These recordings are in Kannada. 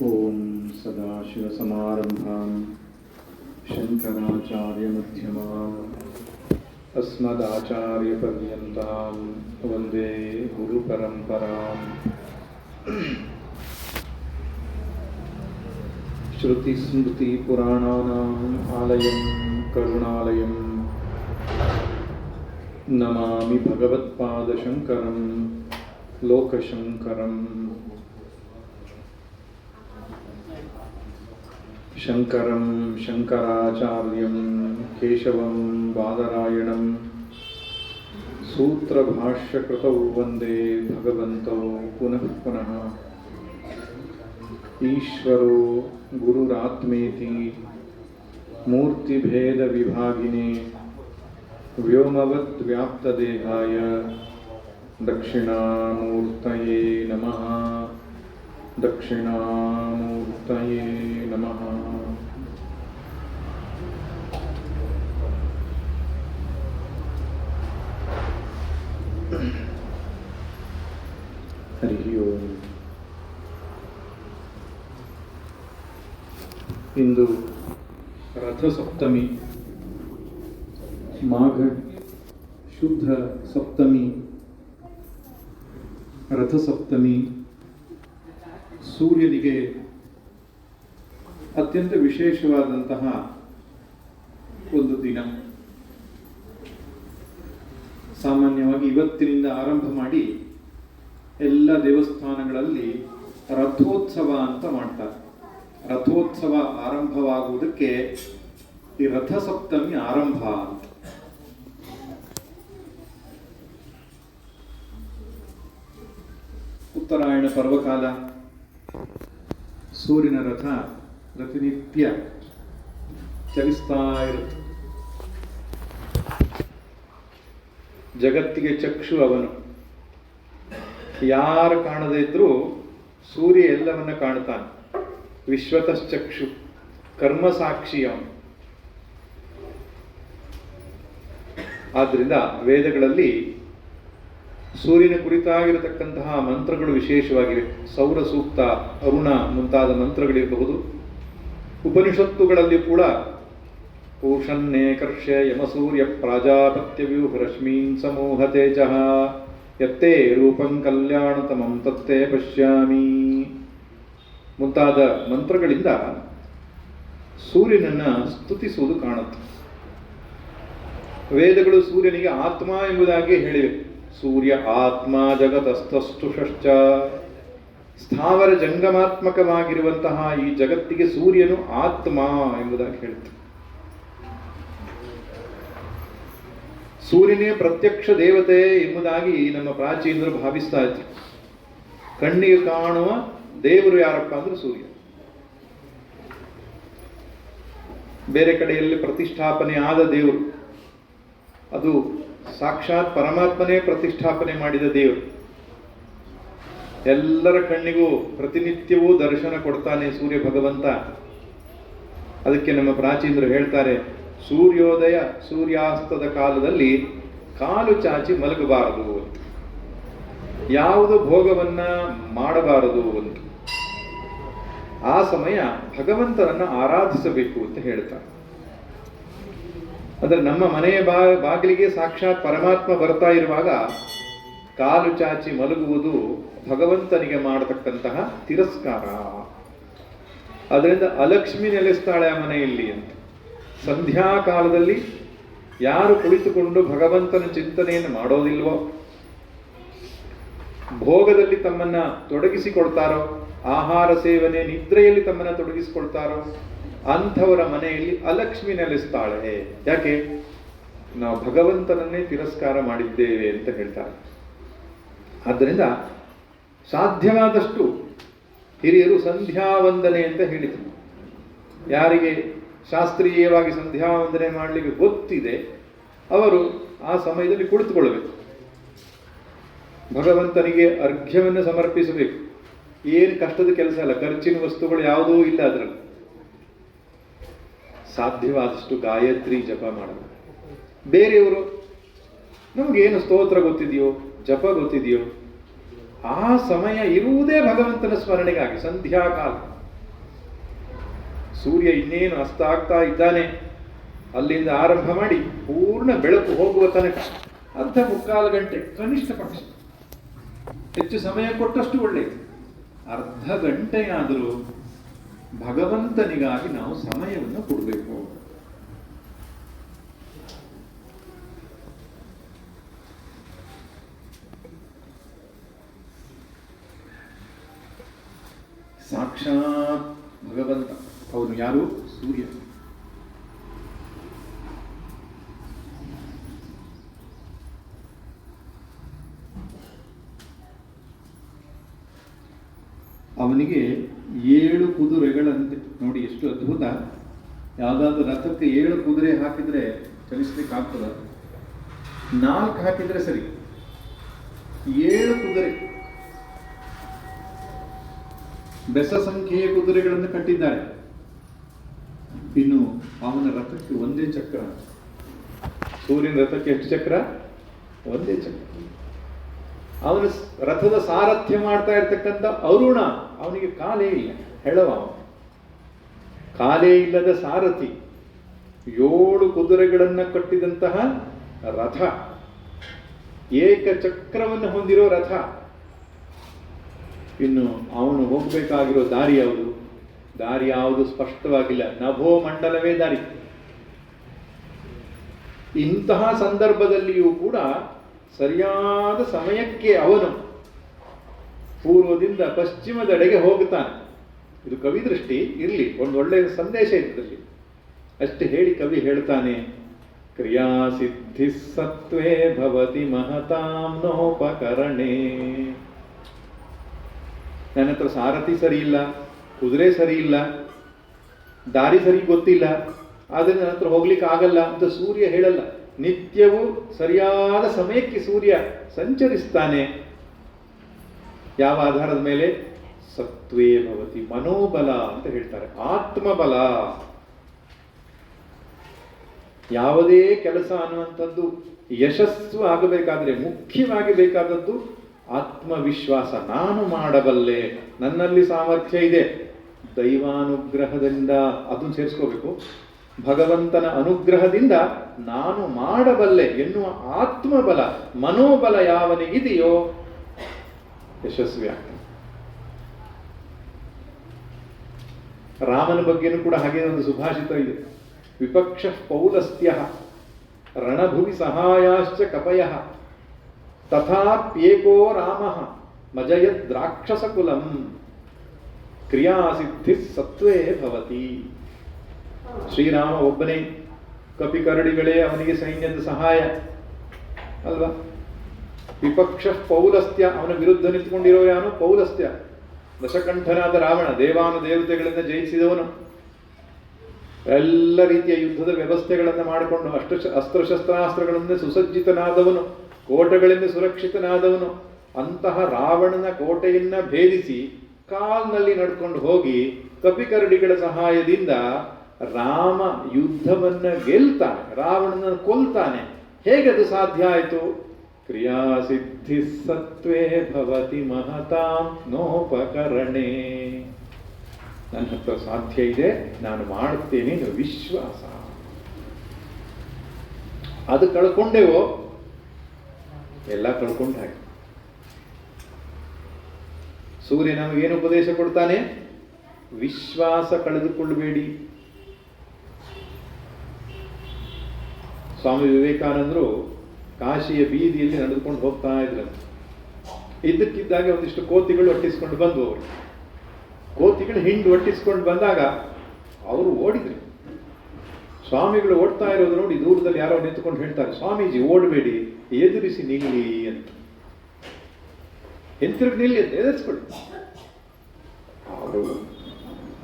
ಓಂ ಸದಾಶಿವಸಮಾರಂಭಾಂ ಶಂಕರಾಚಾರ್ಯಮಧ್ಯಮಾಂ ಅಸ್ಮದಾಚಾರ್ಯಪರ್ಯಂತಾಂ ವಂದೇ ಗುರುಪರಂಪರಾಂ. ಶ್ರುತಿಸ್ಮೃತಿಪುರಾಣಾನಾಂ ಆಲಯಂ ಕರುಣಾಲಯಂ ನಮಾಮಿ ಭಗವತ್ಪಾದಶಂಕರಂ ಲೋಕಶಂಕರಂ. ಶಂಕರಂ ಶಂಕರಾಚಾರ್ಯಂ ಕೇಶವಂ ಬಾದರಾಯಣಂ ಸೂತ್ರಭಾಷ್ಯಕೃತೌ ವಂದೇ ಭಗವಂತೌ ಪುನಃ ಪುನಃ. ಈಶ್ವರೋ ಗುರುರಾತ್ಮೇತಿ ಮೂರ್ತಿಭೇದ ವಿಭಾಗಿನೇ ವ್ಯೋಮವದ್ ವ್ಯಾಪ್ತದೇಹಾಯ ದಕ್ಷಿಣಾಮೂರ್ತಯೇ ನಮಃ. ದಕ್ಷಿಣಾಮೂರ್ತಯೇ ನಮಃ. ಹರಿ ಓಂ. ಇಂದು ರಥಸಪ್ತಮಿ, ಮಾಘ ಶುದ್ಧ ಸಪ್ತಮಿ, ರಥಸಪ್ತಮಿ. ಸೂರ್ಯನಿಗೆ ಅತ್ಯಂತ ವಿಶೇಷವಾದಂತಹ ಒಂದು ದಿನ. ಸಾಮಾನ್ಯವಾಗಿ ಇವತ್ತಿನಿಂದ ಆರಂಭ ಮಾಡಿ ಎಲ್ಲ ದೇವಸ್ಥಾನಗಳಲ್ಲಿ ರಥೋತ್ಸವ ಅಂತ ಮಾಡ್ತಾರೆ. ರಥೋತ್ಸವ ಆರಂಭವಾಗುವುದಕ್ಕೆ ಈ ರಥಸಪ್ತಮಿ ಆರಂಭ ಅಂತ. ಉತ್ತರಾಯಣ ಪರ್ವಕಾಲ, ಸೂರ್ಯನ ರಥ ಪ್ರತಿನಿತ್ಯ ಚಲಿಸ್ತಾ ಇರುತ್ತೆ. ಜಗತ್ತಿಗೆ ಚಕ್ಷು ಅವನು. ಯಾರು ಕಾಣದೇ ಇದ್ರೂ ಸೂರ್ಯ ಎಲ್ಲವನ್ನ ಕಾಣ್ತಾನೆ. ವಿಶ್ವತಶ್ಚಕ್ಷು, ಕರ್ಮಸಾಕ್ಷಿ ಅವನು. ಆದ್ರಿಂದ ವೇದಗಳಲ್ಲಿ ಸೂರ್ಯನ ಕುರಿತಾಗಿರತಕ್ಕಂತಹ ಮಂತ್ರಗಳು ವಿಶೇಷವಾಗಿವೆ. ಸೌರ ಸೂಕ್ತ, ಅರುಣ ಮುಂತಾದ ಮಂತ್ರಗಳಿರಬಹುದು. ಉಪನಿಷತ್ತುಗಳಲ್ಲಿ ಕೂಡ ಪೂಷನ್ನೇ ಕರ್ಷ್ಯ ಯಮಸೂರ್ಯ ಪ್ರಾಜಾಪತ್ಯವ್ಯೂಹ ರಶ್ಮೀನ್ ಸಮೂಹ ತೇಜಃ ಯತ್ತೇ ರೂಪಂ ಕಲ್ಯಾಣತಮಂ ತತ್ತೇ ಪಶ್ಯಾಮಿ ಮುಂತಾದ ಮಂತ್ರಗಳಿಂದ ಸೂರ್ಯನನ್ನ ಸ್ತುತಿಸುವುದು ಕಾಣುತ್ತೆ. ವೇದಗಳು ಸೂರ್ಯನಿಗೆ ಆತ್ಮ ಎಂಬುದಾಗಿ ಹೇಳಿವೆ. ಸೂರ್ಯ ಆತ್ಮ ಜಗತಸ್ತುಷಶ್ಚ. ಸ್ಥಾವರ ಜಂಗಮಾತ್ಮಕವಾಗಿರುವಂತಹ ಈ ಜಗತ್ತಿಗೆ ಸೂರ್ಯನು ಆತ್ಮ ಎಂಬುದಾಗಿ ಹೇಳುತ್ತೆ. ಸೂರ್ಯನೇ ಪ್ರತ್ಯಕ್ಷ ದೇವತೆ ಎಂಬುದಾಗಿ ನಮ್ಮ ಪ್ರಾಚೀನರು ಭಾವಿಸ್ತಾ ಇದ್ರು. ಕಣ್ಣಿಗೆ ಕಾಣುವ ದೇವರು ಯಾರಪ್ಪ ಅಂದ್ರೆ ಸೂರ್ಯ. ಬೇರೆ ಕಡೆಯಲ್ಲಿ ಪ್ರತಿಷ್ಠಾಪನೆ ಆದ ದೇವರು ಅದು ಸಾಕ್ಷಾತ್ ಪರಮಾತ್ಮನೇ ಪ್ರತಿಷ್ಠಾಪನೆ ಮಾಡಿದ ದೇವರು. ಎಲ್ಲರ ಕಣ್ಣಿಗೂ ಪ್ರತಿನಿತ್ಯವೂ ದರ್ಶನ ಕೊಡ್ತಾನೆ ಸೂರ್ಯ ಭಗವಂತ. ಅದಕ್ಕೆ ನಮ್ಮ ಪ್ರಾಚೀನರು ಹೇಳ್ತಾರೆ, ಸೂರ್ಯೋದಯ ಸೂರ್ಯಾಸ್ತದ ಕಾಲದಲ್ಲಿ ಕಾಲು ಚಾಚಿ ಮಲಗಬಾರದು ಅಂತ, ಯಾವುದು ಭೋಗವನ್ನ ಮಾಡಬಾರದು ಅಂತ. ಆ ಸಮಯ ಭಗವಂತನನ್ನ ಆರಾಧಿಸಬೇಕು ಅಂತ ಹೇಳ್ತಾರೆ. ಅಂದ್ರೆ ನಮ್ಮ ಮನೆಯ ಬಾಗಿಲಿಗೆ ಸಾಕ್ಷಾತ್ ಪರಮಾತ್ಮ ಬರ್ತಾ ಇರುವಾಗ ಕಾಲು ಚಾಚಿ ಮಲಗುವುದು ಭಗವಂತನಿಗೆ ಮಾಡತಕ್ಕಂತಹ ತಿರಸ್ಕಾರ. ಅದರಿಂದ ಅಲಕ್ಷ್ಮಿ ನೆಲೆಸ್ತಾಳೆ ಆ ಮನೆಯಲ್ಲಿ ಅಂತ. ಸಂಧ್ಯಾ ಕಾಲದಲ್ಲಿ ಯಾರು ಕುಳಿತುಕೊಂಡು ಭಗವಂತನ ಚಿಂತನೆಯನ್ನು ಮಾಡೋದಿಲ್ವೋ, ಭೋಗದಲ್ಲಿ ತಮ್ಮನ್ನ ತೊಡಗಿಸಿಕೊಳ್ತಾರೋ, ಆಹಾರ ಸೇವನೆ ನಿದ್ರೆಯಲ್ಲಿ ತಮ್ಮನ್ನ ತೊಡಗಿಸಿಕೊಳ್ತಾರೋ ಅಂಥವರ ಮನೆಯಲ್ಲಿ ಅಲಕ್ಷ್ಮಿ ನೆಲೆಸ್ತಾಳೆ. ಯಾಕೆ? ನಾವು ಭಗವಂತನನ್ನೇ ತಿರಸ್ಕಾರ ಮಾಡಿದ್ದೇವೆ ಅಂತ ಹೇಳ್ತಾರೆ. ಆದ್ದರಿಂದ ಸಾಧ್ಯವಾದಷ್ಟು ಹಿರಿಯರು ಸಂಧ್ಯಾ ವಂದನೆ ಅಂತ ಹೇಳಿದರು. ಯಾರಿಗೆ ಶಾಸ್ತ್ರೀಯವಾಗಿ ಸಂಧ್ಯಾ ವಂದನೆ ಮಾಡಲಿಕ್ಕೆ ಗೊತ್ತಿದೆ ಅವರು ಆ ಸಮಯದಲ್ಲಿ ಕುಳಿತುಕೊಳ್ಳಬೇಕು. ಭಗವಂತನಿಗೆ ಅರ್ಘ್ಯವನ್ನು ಸಮರ್ಪಿಸಬೇಕು. ಏನು ಕಷ್ಟದ ಕೆಲಸ ಅಲ್ಲ, ಖರ್ಚಿನ ವಸ್ತುಗಳು ಯಾವುದೂ ಇಲ್ಲ ಅದರಲ್ಲಿ. ಸಾಧ್ಯವಾದಷ್ಟು ಗಾಯತ್ರಿ ಜಪ ಮಾಡಬೇಕು. ಬೇರೆಯವರು ನಮಗೇನು ಸ್ತೋತ್ರ ಗೊತ್ತಿದೆಯೋ, ಜಪ ಗೊತ್ತಿದೆಯೋ, ಆ ಸಮಯ ಇರುವುದೇ ಭಗವಂತನ ಸ್ಮರಣೆಗಾಗಿ. ಸಂಧ್ಯಾಕಾಲ ಸೂರ್ಯ ಇನ್ನೇನು ಅಸ್ತ ಆಗ್ತಾ ಇದ್ದಾನೆ, ಅಲ್ಲಿಂದ ಆರಂಭ ಮಾಡಿ ಪೂರ್ಣ ಬೆಳಕು ಹೋಗುವ ತನಕ ಅರ್ಧ ಮುಕ್ಕಾಲು ಗಂಟೆ ಕನಿಷ್ಠ ಪಕ್ಷ, ಹೆಚ್ಚು ಸಮಯ ಕೊಟ್ಟಷ್ಟು ಒಳ್ಳೆಯದು. ಅರ್ಧ ಗಂಟೆಯಾದರೂ ಭಗವಂತನಿಗಾಗಿ ನಾವು ಸಮಯವನ್ನು ಕೊಡಬೇಕು. ಸಾಕ್ಷಾತ್ ಭಗವಂತ, ಅವನು ಯಾರು? ಸೂರ್ಯ. ಅವನಿಗೆ 7 ಕುದುರೆಗಳಂತೆ. ನೋಡಿ ಎಷ್ಟು ಅದ್ಭುತ. ಯಾವುದಾದ್ರೂ ರಥಕ್ಕೆ 7 ಕುದುರೆ ಹಾಕಿದ್ರೆ ಚಲಿಸ್ಲಿಕ್ಕೆ ಆಗ್ತದ? 4 ಹಾಕಿದ್ರೆ ಸರಿ, 7 ಕುದುರೆ, ಬೆಸ ಸಂಖ್ಯೆಯ ಕುದುರೆಗಳನ್ನು ಕಟ್ಟಿದ್ದಾರೆ. ಇನ್ನು ಅವನ ರಥಕ್ಕೆ ಒಂದೇ ಚಕ್ರ. ಸೂರ್ಯನ ರಥಕ್ಕೆ ಎಷ್ಟು ಚಕ್ರ? ಒಂದೇ ಚಕ್ರ. ಅವನ ರಥದ ಸಾರಥ್ಯ ಮಾಡ್ತಾ ಇರ್ತಕ್ಕಂಥ ಅರುಣ, ಅವನಿಗೆ ಕಾಲೇ ಇಲ್ಲ, ಹೆಳವ. ಕಾಲೇ ಇಲ್ಲದ ಸಾರಥಿ, 7 ಕುದುರೆಗಳನ್ನ ಕಟ್ಟಿದಂತಹ ರಥ, ಏಕಚಕ್ರವನ್ನು ಹೊಂದಿರೋ ರಥ. ಇನ್ನು ಅವನು ಹೋಗಬೇಕಾಗಿರೋ ದಾರಿ ಯಾವುದು? ದಾರಿ ಯಾವುದು ಸ್ಪಷ್ಟವಾಗಿಲ್ಲ, ನಭೋ ಮಂಡಲವೇ ದಾರಿ. ಇಂತಹ ಸಂದರ್ಭದಲ್ಲಿಯೂ ಕೂಡ ಸರಿಯಾದ ಸಮಯಕ್ಕೆ ಅವನು ಪೂರ್ವದಿಂದ ಪಶ್ಚಿಮದೆಡೆಗೆ ಹೋಗುತ್ತಾನೆ. ಇದು ಕವಿ ದೃಷ್ಟಿ ಇರಲಿ, ಒಂದು ಒಳ್ಳೆಯ ಸಂದೇಶ ಇದ್ದಲ್ಲಿ ಅಷ್ಟೇ ಹೇಳಿ ಕವಿ ಹೇಳ್ತಾನೆ, ಕ್ರಿಯಾ ಸಿದ್ಧಿ ಸತ್ವೇ ಭವತಿ ಮಹತಾಂ ನೋಪಕರಣೆ. ನನ್ನ ಹತ್ರ ಸಾರಥಿ ಸರಿ ಇಲ್ಲ, ಕುದುರೆ ಸರಿ ಇಲ್ಲ, ದಾರಿ ಸರಿ ಗೊತ್ತಿಲ್ಲ, ಆದರೆ ನನ್ನ ಹತ್ರ ಹೋಗ್ಲಿಕ್ಕೆ ಆಗಲ್ಲ ಅಂತ ಸೂರ್ಯ ಹೇಳಲ್ಲ. ನಿತ್ಯವೂ ಸರಿಯಾದ ಸಮಯಕ್ಕೆ ಸೂರ್ಯ ಸಂಚರಿಸ್ತಾನೆ. ಯಾವ ಆಧಾರದ ಮೇಲೆ? ಸತ್ವೇ ಭವತಿ, ಮನೋಬಲ ಅಂತ ಹೇಳ್ತಾರೆ, ಆತ್ಮಬಲ. ಯಾವುದೇ ಕೆಲಸ ಅನ್ನುವಂಥದ್ದು ಯಶಸ್ಸು ಆಗಬೇಕಾದ್ರೆ ಮುಖ್ಯವಾಗಿ ಬೇಕಾದದ್ದು ಆತ್ಮವಿಶ್ವಾಸ. ನಾನು ಮಾಡಬಲ್ಲೆ, ನನ್ನಲ್ಲಿ ಸಾಮರ್ಥ್ಯ ಇದೆ. ದೈವಾನುಗ್ರಹದಿಂದ ಅದನ್ನು ಸೇರಿಸ್ಕೋಬೇಕು. ಭಗವಂತನ ಅನುಗ್ರಹದಿಂದ ನಾನು ಮಾಡಬಲ್ಲೆ ಎನ್ನುವ ಆತ್ಮಬಲ, ಮನೋಬಲ ಯಾವನಿಗಿದೆಯೋ ಯಶಸ್ವಿ ಆಗ್ತಾನೆ. ರಾಮನ ಬಗ್ಗೆನೂ ಕೂಡ ಹಾಗೆ ಒಂದು ಸುಭಾಷಿತ ಇದೆ, ವಿಪಕ್ಷ ಪೌಲಸ್ತ್ಯ ರಣಭುವಿ ಸಹಾಯಾಶ್ಚ ಕಪಯಃ ತಥಾಪ್ಯೇಕೋ ರಾಮಃ ಮಜಯದ್ ರಾಕ್ಷಸ ಕುಲಂ ಕ್ರಿಯಾಸಿದ್ಧಿ ಸತ್ವೇ ಭವತಿ. ಶ್ರೀರಾಮ ಒಬ್ಬನೇ, ಕಪಿಕರಡಿಗಳೇ ಅವನಿಗೆ ಸೈನ್ಯದ ಸಹಾಯ ಅಲ್ವಾ? ವಿಪಕ್ಷ ಪೌಲಸ್ತ್ಯ, ಅವನ ವಿರುದ್ಧ ನಿಂತುಕೊಂಡಿರೋ ಯಾನು? ಪೌಲಸ್ತ್ಯ, ದಶಕಂಠನಾದ ರಾವಣ, ದೇವಾನು ದೇವತೆಗಳಿಂದ ಜಯಿಸಿದವನು, ಎಲ್ಲ ರೀತಿಯ ಯುದ್ಧದ ವ್ಯವಸ್ಥೆಗಳನ್ನು ಮಾಡಿಕೊಂಡು ಅಸ್ತ್ರಶಸ್ತ್ರಾಸ್ತ್ರಗಳಿಂದ ಸುಸಜ್ಜಿತನಾದವನು, ಕೋಟೆಗಳಿಂದ ಸುರಕ್ಷಿತನಾದವನು. ಅಂತಹ ರಾವಣನ ಕೋಟೆಯನ್ನ ಭೇದಿಸಿ ಕಾಲ್ನಲ್ಲಿ ನಡ್ಕೊಂಡು ಹೋಗಿ ಕಪಿಕರಡಿಗಳ ಸಹಾಯದಿಂದ ರಾಮ ಯುದ್ಧವನ್ನ ಗೆಲ್ತಾನೆ, ರಾವಣನನ್ನು ಕೊಲ್ತಾನೆ. ಹೇಗದು ಸಾಧ್ಯ ಆಯಿತು? ಕ್ರಿಯಾಸಿದ್ಧಿ ಸತ್ವೇ ಭವತಿ ಮಹತಾಂ ನೋಪಕರಣೆ. ನನ್ನ ಹತ್ರ ಸಾಧ್ಯ ಇದೆ, ನಾನು ಮಾಡುತ್ತೇನೆ ಅನ್ನೋ ವಿಶ್ವಾಸ. ಅದು ಕಳ್ಕೊಂಡೆವೋ ಎಲ್ಲ ಕಳ್ಕೊಂಡ ಹಾಗೆ. ಸೂರ್ಯ ನಮಗೇನು ಉಪದೇಶ ಕೊಡ್ತಾನೆ? ವಿಶ್ವಾಸ ಕಳೆದುಕೊಳ್ಳಬೇಡಿ. ಸ್ವಾಮಿ ವಿವೇಕಾನಂದರು ಕಾಶಿಯ ಬೀದಿಯಲ್ಲಿ ನಡೆದುಕೊಂಡು ಹೋಗ್ತಾ ಇದ್ರಂತೆ. ಇದ್ದಕ್ಕಿದ್ದಾಗೆ ಒಂದಿಷ್ಟು ಕೋತಿಗಳು ಒಟ್ಟಿಸ್ಕೊಂಡು ಬಂದು, ಅವರು ಕೋತಿಗಳು ಹಿಂಡು ಒಟ್ಟಿಸ್ಕೊಂಡು ಬಂದಾಗ ಅವರು ಓಡಿದ್ರು. ಸ್ವಾಮಿಗಳು ಓಡ್ತಾ ಇರೋದು ನೋಡಿ ದೂರದಲ್ಲಿ ಯಾರೋ ನಿಂತುಕೊಂಡು ಹೇಳ್ತಾರೆ, ಸ್ವಾಮೀಜಿ ಓಡಬೇಡಿ, ಎದುರಿಸಿ ನಿಲ್ಲಿ ಅಂತ. ಹಿಂತಿರುಗಿ ನಿಲ್ಲಿ ಅಂತ ಎದುರಿಸ್ಕೊಳ್ಳಿ. ಅವರು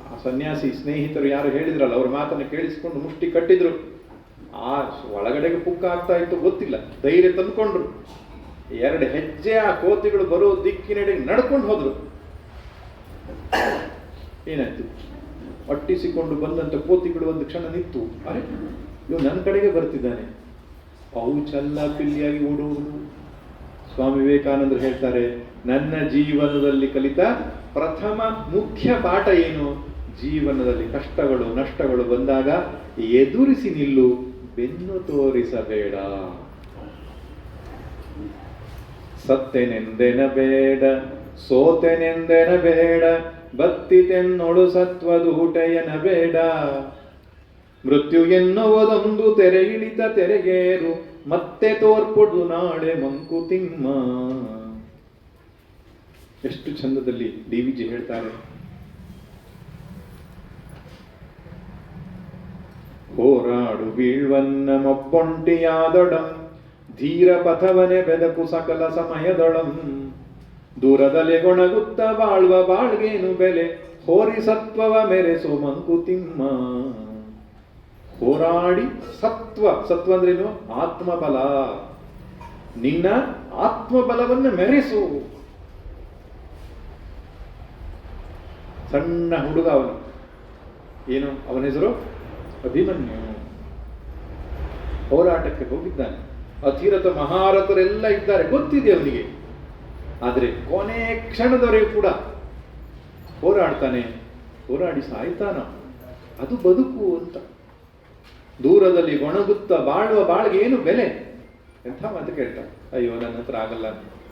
ಆ ಸನ್ಯಾಸಿ ಸ್ನೇಹಿತರು ಯಾರು ಹೇಳಿದ್ರಲ್ಲ, ಅವ್ರ ಮಾತನ್ನು ಕೇಳಿಸ್ಕೊಂಡು ಮುಷ್ಟಿ ಕಟ್ಟಿದ್ರು. ಆ ಒಳಗಡೆಗೆ ಪುಕ್ಕ ಆಗ್ತಾ ಇತ್ತು ಗೊತ್ತಿಲ್ಲ, ಧೈರ್ಯ ತಂದುಕೊಂಡ್ರು. 2 ಹೆಜ್ಜೆ ಆ ಕೋತಿಗಳು ಬರೋ ದಿಕ್ಕಿನೆಡೆಗೆ ನಡ್ಕೊಂಡು ಹೋದ್ರು. ಏನಾಯ್ತು? ಒಟ್ಟಿಸಿಕೊಂಡು ಬಂದಂತ ಕೋತಿಗಳು ಒಂದು ಕ್ಷಣ ನಿಂತು, ಅರೆ ಇವ್ ನನ್ನ ಕಡೆಗೆ ಬರ್ತಿದ್ದಾನೆ, ಅವು ಚಲ್ಲ ಪಿಲ್ಲಿಯಾಗಿ ಓಡುವುದು. ಸ್ವಾಮಿ ವಿವೇಕಾನಂದರು ಹೇಳ್ತಾರೆ, ನನ್ನ ಜೀವನದಲ್ಲಿ ಕಲಿತ ಪ್ರಥಮ ಮುಖ್ಯ ಪಾಠ ಏನು? ಜೀವನದಲ್ಲಿ ಕಷ್ಟಗಳು ನಷ್ಟಗಳು ಬಂದಾಗ ಎದುರಿಸಿ ನಿಲ್ಲು, ಬೆನ್ನು ತೋರಿಸಬೇಡ. ಸತ್ತೆನೆಂದೆನಬೇಡ, ಸೋತೆನೆಂದೆನಬೇಡ, ಬತ್ತಿತೆನ್ನೊಳು ಸತ್ವದೂಟೆಯನಬೇಡ. ಮೃತ್ಯು ಎನ್ನುವುದೊಂದು ತೆರೆ ಇಳಿತ ತೆರೆಗೇರು, ಮತ್ತೆ ತೋರ್ಪುಡು ನಾಳೆ ಮಂಕುತಿಮ್ಮ. ಎಷ್ಟು ಚಂದದಲ್ಲಿ DVG ಹೇಳ್ತಾರೆ. ಹೋರಾಡು ಬೀಳ್ವನ್ನ ಮೊಬ್ಬೊಂಟಿಯಾದೊಡಂ, ಧೀರ ಪಥವನೆ ಬೆದಕು ಸಕಲ ಸಮಯದೊಳಂ. ದೂರದಲ್ಲಿ ಗೊಣಗುತ್ತ ಬಾಳ್ವ ಬಾಳ್ಗೇನು ಬೆಲೆ, ಹೋರಿ ಸತ್ವವ ಮೆರೆಸು ಮಂಕುತಿಮ್ಮ. ಹೋರಾಡಿ ಸತ್ವ ಅಂದ್ರೇನು? ಆತ್ಮಬಲ. ನಿನ್ನ ಆತ್ಮಬಲವನ್ನು ಮೆರೆಸು. ಸಣ್ಣ ಹುಡುಗ ಅವನು, ಏನು ಅವನ ಹೆಸರು? ಅಭಿಮನ್ಯು. ಹೋರಾಟಕ್ಕೆ ಹೋಗಿದ್ದಾನೆ. ಅತಿರಥ ಮಹಾರಥರೆಲ್ಲ ಇದ್ದಾರೆ, ಗೊತ್ತಿದೆ ಅವನಿಗೆ. ಆದರೆ ಕೊನೆ ಕ್ಷಣದವರೆಗೂ ಕೂಡ ಹೋರಾಡ್ತಾನೆ. ಹೋರಾಡಿ ಸಾಯ್ತಾನ. ಅದು ಬದುಕು ಅಂತ. ದೂರದಲ್ಲಿ ಗೊಣಗುತ್ತ ಬಾಳುವ ಬಾಳ್ಗೆ ಏನು ಬೆಲೆ? ಎಂಥ ಮಾತು ಕೇಳ್ತಾನೆ. ಅಯ್ಯೋ, ನನ್ನ ಹತ್ರ ಆಗಲ್ಲ,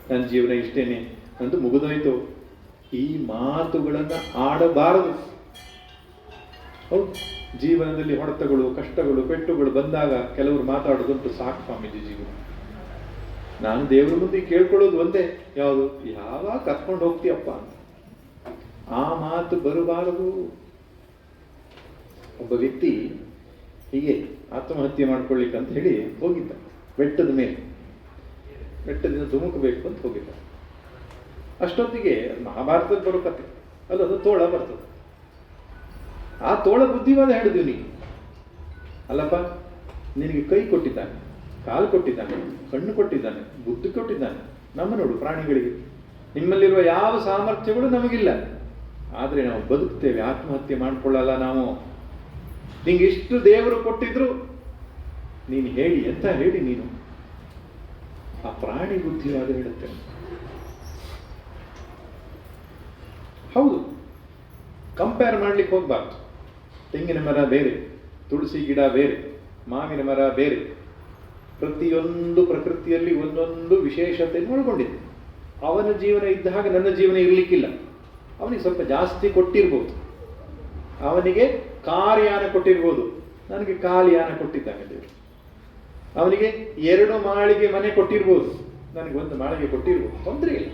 ನನ್ನ ಜೀವನ ಇಷ್ಟೇನೆ ಅಂತ ಮುಗಿದೋಯ್ತು. ಈ ಮಾತುಗಳನ್ನು ಆಡಬಾರದು. ಹೌದು, ಜೀವನದಲ್ಲಿ ಹೊಡೆತಗಳು, ಕಷ್ಟಗಳು, ಪೆಟ್ಟುಗಳು ಬಂದಾಗ ಕೆಲವರು ಮಾತಾಡೋದಂತೂ ಸಾಕು ಸ್ವಾಮೀಜಿ ಜೀವನ. ನಾನು ದೇವರ ಮುಂದೆ ಕೇಳ್ಕೊಳ್ಳೋದು ಒಂದೇ, ಯಾವುದು? ಯಾವಾಗ ಕರ್ಕೊಂಡು ಹೋಗ್ತೀಯಪ್ಪ ಅಂತ. ಆ ಮಾತು ಬರಬಾರದು. ಒಬ್ಬ ವ್ಯಕ್ತಿ ಹೀಗೆ ಆತ್ಮಹತ್ಯೆ ಮಾಡ್ಕೊಳ್ಳಿಕ್ಕೆ ಅಂತ ಹೇಳಿ ಹೋಗಿದ್ದ. ಬೆಟ್ಟದ ಮೇಲೆ, ಬೆಟ್ಟದಿಂದ ಧುಮುಕಬೇಕು ಅಂತ ಹೋಗಿದ್ದ. ಅಷ್ಟೊತ್ತಿಗೆ ಮಹಾಭಾರತದ ಬರೋ ಕತೆ ಅಲ್ಲದು ತೋಳ ಬರ್ತದೆ. ಆ ತೋಳ ಬುದ್ಧಿವಾದ ಹೇಳಿದ್ವಿ ನೀನು. ಅಲ್ಲಪ್ಪ, ನಿನಗೆ ಕೈ ಕೊಟ್ಟಿದ್ದಾನೆ, ಕಾಲು ಕೊಟ್ಟಿದ್ದಾನೆ, ಕಣ್ಣು ಕೊಟ್ಟಿದ್ದಾನೆ, ಬುದ್ಧಿ ಕೊಟ್ಟಿದ್ದಾನೆ. ನಮ್ಮ ನೋಡು, ಪ್ರಾಣಿಗಳಿಗೆ ನಿಮ್ಮಲ್ಲಿರುವ ಯಾವ ಸಾಮರ್ಥ್ಯಗಳು ನಮಗಿಲ್ಲ, ಆದರೆ ನಾವು ಬದುಕ್ತೇವೆ. ಆತ್ಮಹತ್ಯೆ ಮಾಡ್ಕೊಳ್ಳಲ್ಲ ನಾವು. ನಿಂಗೆ ಇಷ್ಟು ದೇವರು ಕೊಟ್ಟಿದ್ರು ನೀನು ಹೇಳಿ, ಎಂತ ಹೇಳಿ ನೀನು? ಆ ಪ್ರಾಣಿ ಬುದ್ಧಿವಾದ ಹೇಳುತ್ತೆ. ಹೌದು, ಕಂಪೇರ್ ಮಾಡ್ಲಿಕ್ಕೆ ಹೋಗ್ಬಾರ್ದು. ತೆಂಗಿನ ಮರ ಬೇರೆ, ತುಳಸಿ ಗಿಡ ಬೇರೆ, ಮಾವಿನ ಮರ ಬೇರೆ. ಪ್ರತಿಯೊಂದು ಪ್ರಕೃತಿಯಲ್ಲಿ ಒಂದೊಂದು ವಿಶೇಷತೆಯನ್ನು ಒಳಗೊಂಡಿದೆ. ಅವನ ಜೀವನ ಇದ್ದ ಹಾಗೆ ನನ್ನ ಜೀವನ ಇರಲಿಕ್ಕಿಲ್ಲ. ಅವನಿಗೆ ಸ್ವಲ್ಪ ಜಾಸ್ತಿ ಕೊಟ್ಟಿರ್ಬೋದು. ಅವನಿಗೆ ಕಾರ್ಯಾನ ಕೊಟ್ಟಿರ್ಬೋದು, ನನಗೆ ಕಾಲಿಯಾನ ಕೊಟ್ಟಿದ್ದಾನೆ ದೇವರು. ಅವನಿಗೆ 2 ಮಾಳಿಗೆ ಮನೆ ಕೊಟ್ಟಿರ್ಬೋದು, ನನಗೆ 1 ಮಾಳಿಗೆ ಕೊಟ್ಟಿರ್ಬೋದು. ತೊಂದರೆ ಇಲ್ಲ.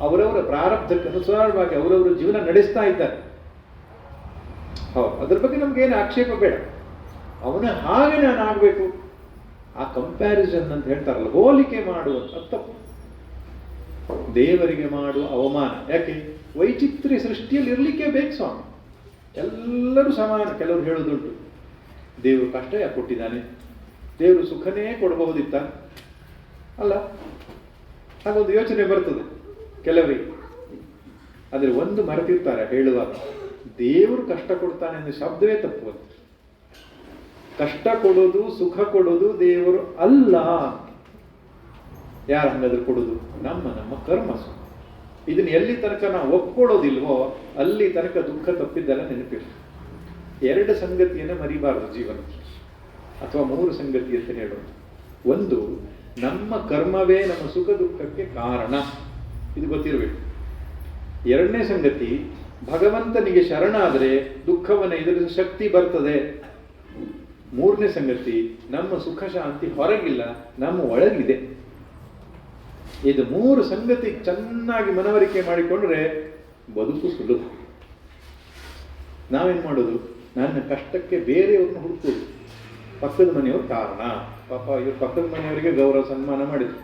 ಅವರವರ ಪ್ರಾರಬ್ಧಕ್ಕೆ ಅನುಸಾರವಾಗಿ ಅವರವರ ಜೀವನ ನಡೆಸ್ತಾ ಇದ್ದಾರೆ. ಹೌದು, ಅದ್ರ ಬಗ್ಗೆ ನಮ್ಗೇನು ಆಕ್ಷೇಪ ಬೇಡ. ಅವನ ಹಾಗೆ ನಾನು ಆಗಬೇಕು, ಆ ಕಂಪ್ಯಾರಿಸನ್ ಅಂತ ಹೇಳ್ತಾರಲ್ಲ, ಹೋಲಿಕೆ ಮಾಡುವಂತ ತಪ್ಪು. ದೇವರಿಗೆ ಮಾಡುವ ಅವಮಾನ. ಯಾಕೆ? ವೈಚಿತ್ರ್ಯ ಸೃಷ್ಟಿಯಲ್ಲಿ ಇರಲಿಕ್ಕೆ ಬೇಕು ಸ್ವಾಮಿ. ಎಲ್ಲರೂ ಸಮಾನ. ಕೆಲವರು ಹೇಳೋದುಂಟು, ದೇವರು ಕಷ್ಟ ಯಾಕೆ ಕೊಟ್ಟಿದ್ದಾನೆ, ದೇವರು ಸುಖನೇ ಕೊಡಬಹುದಿತ್ತ ಅಲ್ಲ, ಹಾಗೊಂದು ಯೋಚನೆ ಬರ್ತದೆ ಕೆಲವರಿಗೆ. ಆದರೆ ಒಂದು ಮರೆತಿರ್ತಾರೆ ಹೇಳುವಾಗ, ದೇವರು ಕಷ್ಟ ಕೊಡ್ತಾನೆ ಅನ್ನೋ ಶಬ್ದವೇ ತಪ್ಪು ಅಂತ. ಕಷ್ಟ ಕೊಡೋದು, ಸುಖ ಕೊಡೋದು ದೇವರು ಅಲ್ಲ. ಯಾರು ಹಂಗಾದ್ರೆ ಕೊಡೋದು? ನಮ್ಮ ಕರ್ಮ. ಇದನ್ನ ಎಲ್ಲಿ ತನಕ ನಾವು ಒಪ್ಕೊಳ್ಳೋದಿಲ್ವೋ ಅಲ್ಲಿ ತನಕ ದುಃಖ ತಪ್ಪಿದ್ದೆಲ್ಲ ನೆನಪಿಲ್ಲ. 2 ಸಂಗತಿಯನ್ನು ಮರಿಬಾರದು ಜೀವನಕ್ಕೆ, ಅಥವಾ 3 ಸಂಗತಿ ಅಂತ ಹೇಳೋದು. ಒಂದು, ನಮ್ಮ ಕರ್ಮವೇ ನಮ್ಮ ಸುಖ ದುಃಖಕ್ಕೆ ಕಾರಣ, ಇದು ಗೊತ್ತಿರಬೇಕು. 2ನೇ ಸಂಗತಿ, ಭಗವಂತನಿಗೆ ಶರಣಾದರೆ ದುಃಖವನ್ನು ಎದುರಿಸುವ ಶಕ್ತಿ ಬರ್ತದೆ. 3ನೇ ಸಂಗತಿ, ನಮ್ಮ ಸುಖ ಶಾಂತಿ ಹೊರಗಿಲ್ಲ, ನಮ್ಮ ಒಳಗಿದೆ. ಇದು 3 ಸಂಗತಿ ಚೆನ್ನಾಗಿ ಮನವರಿಕೆ ಮಾಡಿಕೊಂಡ್ರೆ ಬದುಕು ಸುಲಭ. ನಾವೇನ್ ಮಾಡೋದು? ನನ್ನ ಕಷ್ಟಕ್ಕೆ ಬೇರೆಯವ್ರನ್ನ ಹುಡುಕೋದು. ಪಕ್ಕದ ಮನೆಯವ್ರ ಕಾರಣ. ಪಾಪ ಇವ್ರು ಪಕ್ಕದ ಮನೆಯವರಿಗೆ ಗೌರವ ಸನ್ಮಾನ ಮಾಡಿದ್ರು.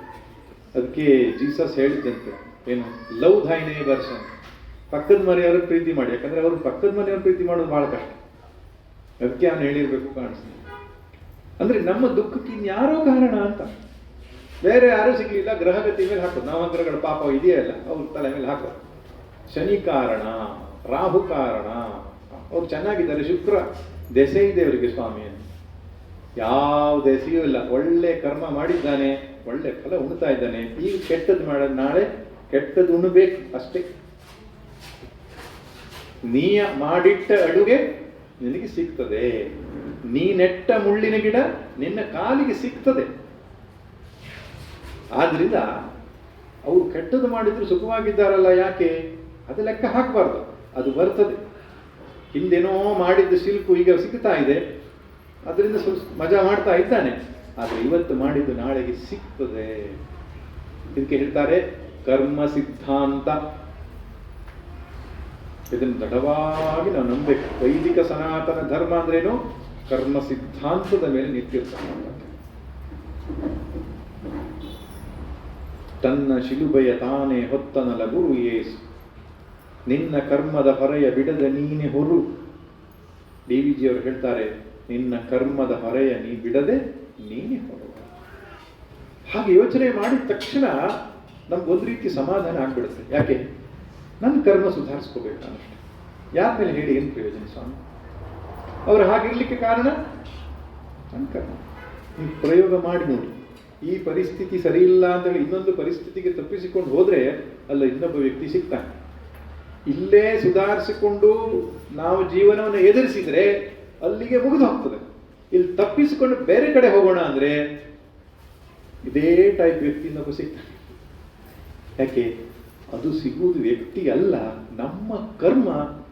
ಅದಕ್ಕೆ ಜೀಸಸ್ ಹೇಳಿದ್ದಂತೆ, ಏನು? Love thy neighbours. ಪಕ್ಕದ ಮನೆಯವ್ರಿಗೆ ಪ್ರೀತಿ ಮಾಡಿ. ಯಾಕಂದ್ರೆ ಅವರು ಪಕ್ಕದ ಮನೆಯವ್ರ ಪ್ರೀತಿ ಮಾಡೋದು ಬಹಳ ಕಷ್ಟ. ಅದಕ್ಕೆ ಅವನು ಹೇಳಿರ್ಬೇಕು ಕಾಣಿಸ್ತದೆ. ಅಂದ್ರೆ ನಮ್ಮ ದುಃಖಕ್ಕೆ ಇನ್ಯಾರೋ ಕಾರಣ ಅಂತ. ಬೇರೆ ಯಾರೂ ಸಿಗ್ಲಿಲ್ಲ, ಗ್ರಹಗತಿ ಮೇಲೆ ಹಾಕೋದು. ನವಗ್ರಹಗಳ ಪಾಪ ಇದೆಯಲ್ಲ, ಅವ್ರ ತಲೆ ಮೇಲೆ ಹಾಕೋದು. ಶನಿ ಕಾರಣ, ರಾಹು ಕಾರಣ. ಅವ್ರು ಚೆನ್ನಾಗಿದ್ದಾರೆ, ಶುಕ್ರ ದೆಸೆ ಇದೆ ಅವರಿಗೆ ಸ್ವಾಮಿ ಅಂತ. ಯಾವ ದೆಸೆಯೂ ಇಲ್ಲ. ಒಳ್ಳೆ ಕರ್ಮ ಮಾಡಿದ್ದಾನೆ, ಒಳ್ಳೆ ಫಲ ಉಣ್ತಾ ಇದ್ದಾನೆ. ಈಗ ಕೆಟ್ಟದ್ದು ಮಾಡೋದು, ನಾಳೆ ಕೆಟ್ಟದ್ದು ಉಣ್ಬೇಕು ಅಷ್ಟೇ. ನೀ ಮಾಡಿಟ್ಟ ಅಡುಗೆ ನಿನಗೆ ಸಿಗ್ತದೆ, ನೀ ನೆಟ್ಟ ಮುಳ್ಳಿನ ಗಿಡ ನಿನ್ನ ಕಾಲಿಗೆ ಸಿಗ್ತದೆ. ಆದ್ರಿಂದ ಅವರು ಕೆಟ್ಟದ್ದು ಮಾಡಿದ್ರು ಸುಖವಾಗಿದ್ದಾರಲ್ಲ, ಯಾಕೆ? ಅದು ಲೆಕ್ಕ ಹಾಕಬಾರ್ದು, ಅದು ಬರ್ತದೆ. ಹಿಂದೇನೋ ಮಾಡಿದ್ದ ಶಿಲ್ಪು ಈಗ ಸಿಗ್ತಾ ಇದೆ, ಅದರಿಂದ ಸ್ವಲ್ಪ ಮಜಾ ಮಾಡ್ತಾ ಇದ್ದಾನೆ. ಆದರೆ ಇವತ್ತು ಮಾಡಿದ್ದು ನಾಳೆಗೆ ಸಿಗ್ತದೆ. ಇದಕ್ಕೆ ಹೇಳ್ತಾರೆ ಕರ್ಮ ಸಿದ್ಧಾಂತ. ಇದನ್ನು ದೃಢವಾಗಿ ನಾವು ನಂಬಬೇಕು. ವೈದಿಕ ಸನಾತನ ಧರ್ಮ ಅಂದ್ರೇನು? ಕರ್ಮ ಸಿದ್ಧಾಂತದ ಮೇಲೆ ನಿಂತಿರ್ತಕ್ಕಂಥ. ತನ್ನ ಶಿಲುಬೆಯ ತಾನೇ ಹೊತ್ತನಲ ಗುರು ಏಸು, ನಿನ್ನ ಕರ್ಮದ ಹೊರೆಯ ಬಿಡದ ನೀನೆ ಹೊರು. ಡಿ ವಿ ಜಿಯವರು ಹೇಳ್ತಾರೆ, ನಿನ್ನ ಕರ್ಮದ ಹೊರೆಯ ನೀ ಬಿಡದೆ ನೀನೆ ಹೊರು. ಹಾಗೆ ಯೋಚನೆ ಮಾಡಿದ ತಕ್ಷಣ ನಮ್ಗೊಂದು ರೀತಿ ಸಮಾಧಾನ ಆಗ್ಬಿಡುತ್ತೆ. ಯಾಕೆ? ನನ್ನ ಕರ್ಮ ಸುಧಾರಿಸ್ಕೋಬೇಕು ಅನ್ನಷ್ಟೆ. ಯಾರ ಮೇಲೆ ಹೇಳಿ ಏನು ಪ್ರಯೋಜನ ಸ್ವಾಮಿ? ಅವರು ಹಾಗಿರ್ಲಿಕ್ಕೆ ಕಾರಣ ನನ್ನ ಕರ್ಮ. ನೀವು ಪ್ರಯೋಗ ಮಾಡಿ ನೋಡಿ. ಈ ಪರಿಸ್ಥಿತಿ ಸರಿ ಇಲ್ಲ ಅಂತ ಹೇಳಿ ಇನ್ನೊಂದು ಪರಿಸ್ಥಿತಿಗೆ ತಪ್ಪಿಸಿಕೊಂಡು ಹೋದ್ರೆ ಅಲ್ಲ ಇನ್ನೊಬ್ಬ ವ್ಯಕ್ತಿ ಸಿಗ್ತಾನೆ. ಇಲ್ಲೇ ಸುಧಾರಿಸಿಕೊಂಡು ನಾವು ಜೀವನವನ್ನು ಎದುರಿಸಿದ್ರೆ ಅಲ್ಲಿಗೆ ಮುಗಿದು ಹೋಗ್ತದೆ. ಇಲ್ಲಿ ತಪ್ಪಿಸಿಕೊಂಡು ಬೇರೆ ಕಡೆ ಹೋಗೋಣ ಅಂದ್ರೆ ಇದೇ ಟೈಪ್ ವ್ಯಕ್ತಿ ಇನ್ನೊಬ್ಬ ಸಿಗ್ತಾನೆ. ಯಾಕೆ? ಅದು ಸಿಗುವುದು ವ್ಯಕ್ತಿ ಅಲ್ಲ, ನಮ್ಮ ಕರ್ಮ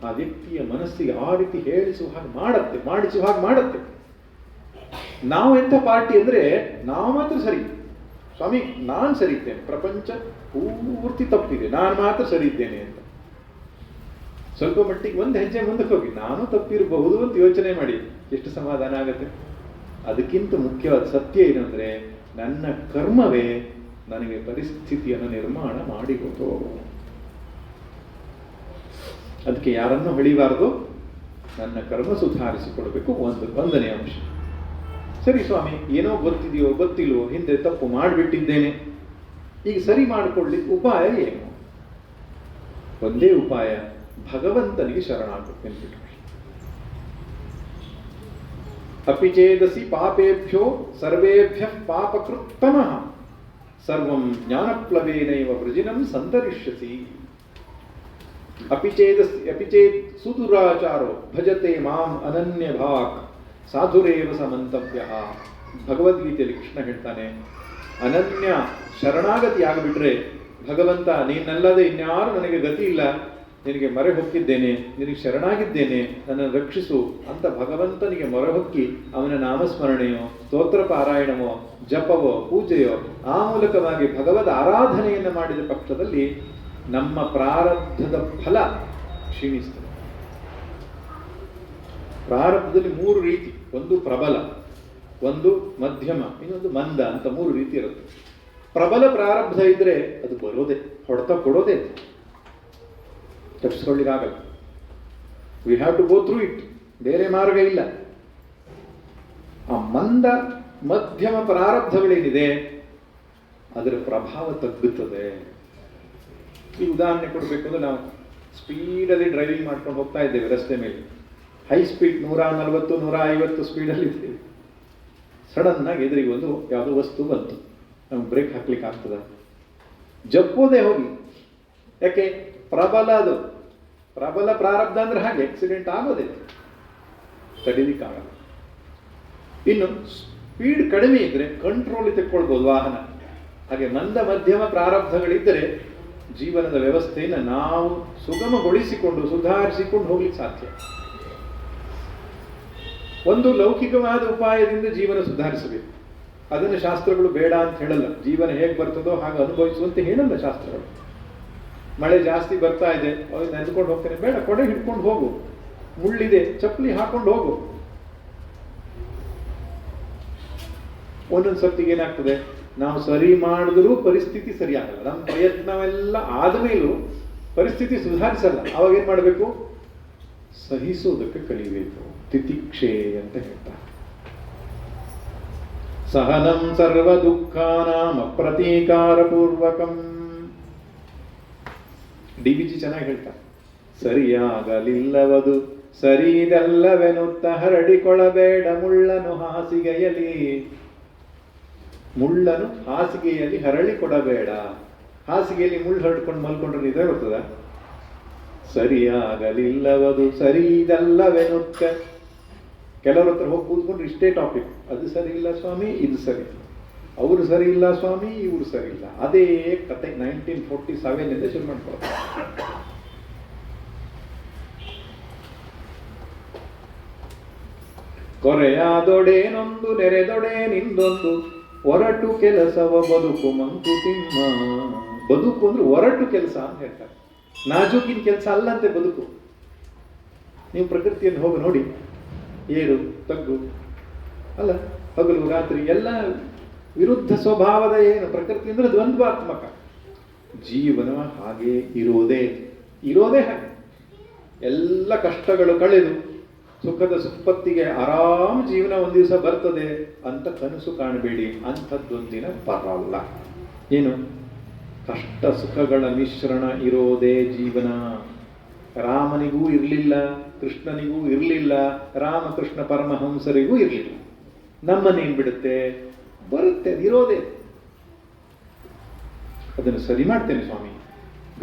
ಆ ವ್ಯಕ್ತಿಯ ಮನಸ್ಸಿಗೆ ಆ ರೀತಿ ಹೇಳಿಸುವ ಹಾಗೆ ಮಾಡತ್ತೆ, ಮಾಡಿಸುವ ಹಾಗೆ ಮಾಡತ್ತೆ. ನಾವು ಎಂಥ ಪಾರ್ಟಿ ಅಂದ್ರೆ ನಾವು ಮಾತ್ರ ಸರಿ ಸ್ವಾಮಿ, ನಾನು ಸರಿ ಇದ್ದೇನೆ, ಪ್ರಪಂಚ ಪೂರ್ತಿ ತಪ್ಪಿದೆ, ನಾನು ಮಾತ್ರ ಸರಿ ಇದ್ದೇನೆ ಅಂತ. ಸ್ವಲ್ಪ ಮಟ್ಟಿಗೆ ಒಂದು ಹೆಜ್ಜೆ ಮುಂದಕ್ಕೆ ಹೋಗಿ ನಾನು ತಪ್ಪಿರಬಹುದು ಅಂತ ಯೋಚನೆ ಮಾಡಿ, ಎಷ್ಟು ಸಮಾಧಾನ ಆಗತ್ತೆ. ಅದಕ್ಕಿಂತ ಮುಖ್ಯವಾದ ಸತ್ಯ ಏನಂದ್ರೆ ನನ್ನ ಕರ್ಮವೇ ನನಗೆ ಪರಿಸ್ಥಿತಿಯನ್ನು ನಿರ್ಮಾಣ ಮಾಡಿಕೊಟ್ಟು. ಅದಕ್ಕೆ ಯಾರನ್ನು ಹೊಳಿಬಾರದು, ನನ್ನ ಕರ್ಮ ಸುಧಾರಿಸಿಕೊಳ್ಬೇಕು. ಒಂದನೇ ಅಂಶ. ಸರಿ ಸ್ವಾಮಿ, ಏನೋ ಗೊತ್ತಿದೆಯೋ ಗೊತ್ತಿಲ್ವೋ, ಹಿಂದೆ ತಪ್ಪು ಮಾಡಿಬಿಟ್ಟಿದ್ದೇನೆ, ಈಗ ಸರಿ ಮಾಡಿಕೊಳ್ಳಿಕ್ಕೆ ಉಪಾಯ ಏನು? ಒಂದೇ ಉಪಾಯ, ಭಗವಂತನಿಗೆ ಶರಣಾಗಬೇಕು ಅಂದ್ಬಿಟ್ಟು. ಅಪಿಚೇದಸಿ ಪಾಪೇಭ್ಯೋ ಸರ್ವೇಭ್ಯ ಪಾಪಕೃತ್ತಮಃ ಸರ್ವಂ ಜ್ಞಾನಪ್ಲವೇನೈವ ವೃಜಿನಂ ಸಂತರಿಷ್ಯಸಿ. ಅಪಿಚೇದ್ ಸುದುರಾಚಾರೋ ಭಜತೆ ಮಾಂ ಅನನ್ಯ ಭಾಕ್ ಸಾಧುರೇವ ಸಮಂತವ್ಯ. ಭಗವದ್ಗೀತೆಯಲ್ಲಿ ಕೃಷ್ಣ ಹೇಳ್ತಾನೆ, ಅನನ್ಯ ಶರಣಾಗತಿ ಆಗಿಬಿಟ್ರೆ ಭಗವಂತ ನೀನಲ್ಲದೆ ಇನ್ಯಾರು ನನಗೆ ಗತಿ ಇಲ್ಲ, ನಿನಗೆ ಮೊರೆ ಹೊಕ್ಕಿದ್ದೇನೆ, ನಿನಗೆ ಶರಣಾಗಿದ್ದೇನೆ, ನನ್ನನ್ನು ರಕ್ಷಿಸು ಅಂತ ಭಗವಂತನಿಗೆ ಮೊರೆ ಹೊಕ್ಕಿ ಅವನ ನಾಮಸ್ಮರಣೆಯೋ ಸ್ತೋತ್ರ ಪಾರಾಯಣವೋ ಜಪವೋ ಪೂಜೆಯೋ ಆ ಮೂಲಕವಾಗಿ ಭಗವದ್ ಆರಾಧನೆಯನ್ನು ಮಾಡಿದ ಪಕ್ಷದಲ್ಲಿ ನಮ್ಮ ಪ್ರಾರಬ್ಧದ ಫಲ ಕ್ಷೀಣಿಸ್ತದೆ. ಪ್ರಾರಬ್ಧದಲ್ಲಿ 3 ರೀತಿ, ಒಂದು ಪ್ರಬಲ, ಒಂದು ಮಧ್ಯಮ, ಇನ್ನೊಂದು ಮಂದ ಅಂತ 3 ರೀತಿ ಇರುತ್ತೆ. ಪ್ರಬಲ ಪ್ರಾರಬ್ಧ ಇದ್ರೆ ಅದು ಬರೋದೆ, ಹೊಡೆತ ಕೊಡೋದೇ, ತಪ್ಪಿಸ್ಕೊಳ್ಳಿಕ್ಕಾಗಲ್ಲ. We have to go through it, ಬೇರೆ ಮಾರ್ಗ ಇಲ್ಲ. ಆ ಮಂದ ಮಧ್ಯಮ ಪ್ರಾರಬ್ಧಗಳೇನಿದೆ ಅದರ ಪ್ರಭಾವ ತಗ್ಗುತ್ತದೆ. ಈ ಉದಾಹರಣೆ ಕೊಡಬೇಕು ಅಂದ್ರೆ, ನಾವು ಸ್ಪೀಡಲ್ಲಿ ಡ್ರೈವಿಂಗ್ ಮಾಡ್ಕೊಂಡು ಹೋಗ್ತಾ ಇದ್ದೇವೆ ರಸ್ತೆ ಮೇಲೆ, ಹೈ ಸ್ಪೀಡ್ 140 150 ಸ್ಪೀಡಲ್ಲಿ ಇದ್ದೇವೆ. ಸಡನ್ ಆಗಿ ಎದುರಿಗೆ ಒಂದು ಯಾವುದೋ ವಸ್ತು ಬಂತು, ನಮ್ಗೆ ಬ್ರೇಕ್ ಹಾಕ್ಲಿಕ್ಕೆ ಆಗ್ತದ? ಜಪ್ಪೋದೇ ಹೋಗಿ. ಯಾಕೆ? ಪ್ರಬಲ, ಅದು ಪ್ರಬಲ ಪ್ರಾರಬ್ಧ ಅಂದ್ರೆ ಹಾಗೆ ಆಕ್ಸಿಡೆಂಟ್ ಆಗೋದೇ, ತಡಿಲಿಕ್ಕಾಗಲ್ಲ. ಇನ್ನು ಸ್ಪೀಡ್ ಕಡಿಮೆ ಇದ್ರೆ ಕಂಟ್ರೋಲ್ ತೆಕ್ಕೊಳ್ಬೋದು ವಾಹನ. ಹಾಗೆ ಮಂದ ಮಧ್ಯಮ ಪ್ರಾರಬ್ಧಗಳಿದ್ದರೆ ಜೀವನದ ವ್ಯವಸ್ಥೆಯನ್ನು ನಾವು ಸುಗಮಗೊಳಿಸಿಕೊಂಡು ಸುಧಾರಿಸಿಕೊಂಡು ಹೋಗ್ಲಿಕ್ಕೆ ಸಾಧ್ಯ. ಒಂದು ಲೌಕಿಕವಾದ ಉಪಾಯದಿಂದ ಜೀವನ ಸುಧಾರಿಸಬೇಕು. ಅದನ್ನು ಶಾಸ್ತ್ರಗಳು ಬೇಡ ಅಂತ ಹೇಳಲ್ಲ. ಜೀವನ ಹೇಗೆ ಬರ್ತದೋ ಹಾಗೆ ಅನುಭವಿಸುವಂತೆ ಹೇಳಲ್ಲ ಶಾಸ್ತ್ರಗಳು. ಮಳೆ ಜಾಸ್ತಿ ಬರ್ತಾ ಇದೆ, ಅವ್ರು ನೆಂದ್ಕೊಂಡು ಹೋಗ್ತೇನೆ, ಬೇಡ, ಕೊಡೆ ಹಿಡ್ಕೊಂಡು ಹೋಗು. ಮುಳ್ಳಿದೆ, ಚಪ್ಪಲಿ ಹಾಕೊಂಡು ಹೋಗು. ಒಂದೊಂದು ಸರ್ತಿಗೆ ಏನಾಗ್ತದೆ, ನಾವು ಸರಿ ಮಾಡಿದ್ರೂ ಪರಿಸ್ಥಿತಿ ಸರಿಯಾಗಲ್ಲ. ನಮ್ಮ ಪ್ರಯತ್ನವೆಲ್ಲ ಆದಮೇಲೂ ಪರಿಸ್ಥಿತಿ ಸುಧಾರಿಸಲ್ಲ. ಅವಾಗ ಏನ್ ಮಾಡಬೇಕು? ಸಹಿಸೋದಕ್ಕೆ ಕಲಿಬೇಕು. ತಿತಿಕ್ಷೆ ಅಂತ ಹೇಳ್ತಾರೆ. ಸಹನಂ ಸರ್ವ ದುಃಖಾನಾಂ ಅಪ್ರತೀಕಾರ ಪೂರ್ವಕಂ. ಡಿ.ವಿ.ಜಿ ಚೆನ್ನಾಗಿ ಹೇಳ್ತಾರೆ, ಸರಿಯಾಗಲಿಲ್ಲವದು ಸರಿದಲ್ಲವೆನುತ್ತ ಹರಡಿಕೊಳ್ಳಬೇಡ ಮುಳ್ಳನು ಹಾಸಿಗೆಯಲ್ಲಿ. ಮುಳ್ಳನು ಹಾಸಿಗೆಯಲ್ಲಿ ಹರಳಿ ಕೊಡಬೇಡ. ಹಾಸಿಗೆಯಲ್ಲಿ ಮುಳ್ಳು ಹರಡ್ಕೊಂಡು ಮಲ್ಕೊಂಡ್ರೆ ನಿದ್ರೆ ಬರ್ತದ? ಸರಿಯಾಗಲಿಲ್ಲವದು ಸರಿದಲ್ಲವೆನುತ್ತ. ಕೆಲವ್ರ ಹತ್ರ ಹೋಗಿ ಕೂತ್ಕೊಂಡ್ರೆ ಇಷ್ಟೇ ಟಾಪಿಕ್, ಅದು ಸರಿ ಇಲ್ಲ ಸ್ವಾಮಿ, ಇದು ಸರಿ, ಅವರು ಸರಿ ಇಲ್ಲ ಸ್ವಾಮಿ, ಇವರು ಸರಿ ಇಲ್ಲ. ಅದೇ ಕತೆ 1947 ಶುರು ಮಾಡ್ಕೊಳ್ತಾರೆ. ಕೊರೆಯಾದೊಡೇನೊಂದು ನೆರೆದೊಡೆ ನಿಂದೊಂದು ಒರಟು ಕೆಲಸವ ಬದುಕು ಮಂಕುತಿಮ್ಮ. ಬದುಕು ಅಂದ್ರೆ ಒರಟು ಕೆಲಸ ಅಂತ ಹೇಳ್ತಾರೆ. ನಾಜೂಕಿನ ಕೆಲಸ ಅಲ್ಲಂತೆ ಬದುಕು. ನೀವು ಪ್ರಕೃತಿಯನ್ನು ಹೋಗಿ ನೋಡಿ, ಏರು ತಗ್ಗು ಅಲ್ಲ, ಹಗಲು ರಾತ್ರಿ ಎಲ್ಲ ವಿರುದ್ಧ ಸ್ವಭಾವದ ಏನು ಪ್ರಕೃತಿ ಅಂದ್ರೆ ದ್ವಂದ್ವಾತ್ಮಕ. ಜೀವನ ಹಾಗೆ ಇರೋದೇ ಹಾಗೆ. ಎಲ್ಲ ಕಷ್ಟಗಳು ಕಳೆದು ಸುಖದ ಸುಪ್ಪತ್ತಿಗೆ ಆರಾಮ್ ಜೀವನ ಒಂದು ದಿವಸ ಬರ್ತದೆ ಅಂತ ಕನಸು ಕಾಣಬೇಡಿ. ಅಂಥದ್ದೊಂದಿನ ಬರಲ್ಲ. ಏನು ಕಷ್ಟ ಸುಖಗಳ ಮಿಶ್ರಣ ಇರೋದೇ ಜೀವನ. ರಾಮನಿಗೂ ಇರಲಿಲ್ಲ, ಕೃಷ್ಣನಿಗೂ ಇರಲಿಲ್ಲ, ರಾಮಕೃಷ್ಣ ಪರಮಹಂಸರಿಗೂ ಇರಲಿಲ್ಲ. ನಮ್ಮನ್ನೇನ್ ಬಿಡುತ್ತೆ? ಬರುತ್ತೆ, ಇರೋದೇ. ಅದನ್ನು ಸರಿ ಮಾಡ್ತೇನೆ ಸ್ವಾಮಿ.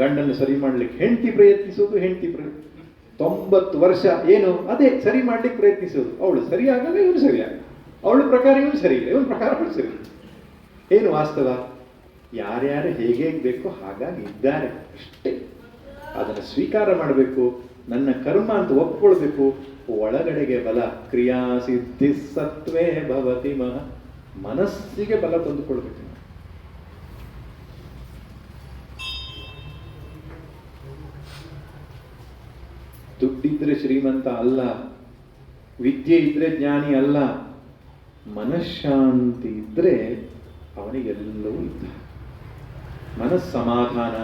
ಗಂಡನ್ನು ಸರಿ ಮಾಡ್ಲಿಕ್ಕೆ ಹೆಂಡತಿ ಪ್ರಯತ್ನಿಸೋದು, 90 ವರ್ಷ ಏನು ಅದೇ ಸರಿ ಮಾಡ್ಲಿಕ್ಕೆ ಪ್ರಯತ್ನಿಸೋದು. ಅವಳು ಸರಿ ಆಗಲ್ಲ, ಇವನು ಸರಿ ಆಗಲ್ಲ. ಅವಳ ಪ್ರಕಾರ ಇವನು ಸರಿ ಇಲ್ಲ, ಇವನ ಪ್ರಕಾರ ಅವಳು ಸರಿ ಇಲ್ಲ. ಏನು ವಾಸ್ತವ? ಯಾರ್ಯಾರು ಹೇಗೆ ಬೇಕೋ ಹಾಗಾಗಿ ಇದ್ದಾರೆ ಅಷ್ಟೇ. ಅದನ್ನು ಸ್ವೀಕಾರ ಮಾಡಬೇಕು, ನನ್ನ ಕರ್ಮ ಅಂತ ಒಪ್ಕೊಳ್ಬೇಕು. ಒಳಗಡೆಗೆ ಬಲ, ಕ್ರಿಯಾ ಸಿದ್ಧಿ ಸತ್ವೇ ಭವತಿ ಮನಸ್ಸಿಗೆ ಬಲ ತಂದುಕೊಳ್ಬೇಕು. ದುಡ್ಡಿದ್ರೆ ಶ್ರೀಮಂತ ಅಲ್ಲ, ವಿದ್ಯೆ ಇದ್ರೆ ಜ್ಞಾನಿ ಅಲ್ಲ. ಮನಃಶಾಂತಿ ಇದ್ರೆ ಅವನಿಗೆಲ್ಲವೂ ಇದ್ದ. ಮನಸ್ಸಮಾಧಾನ,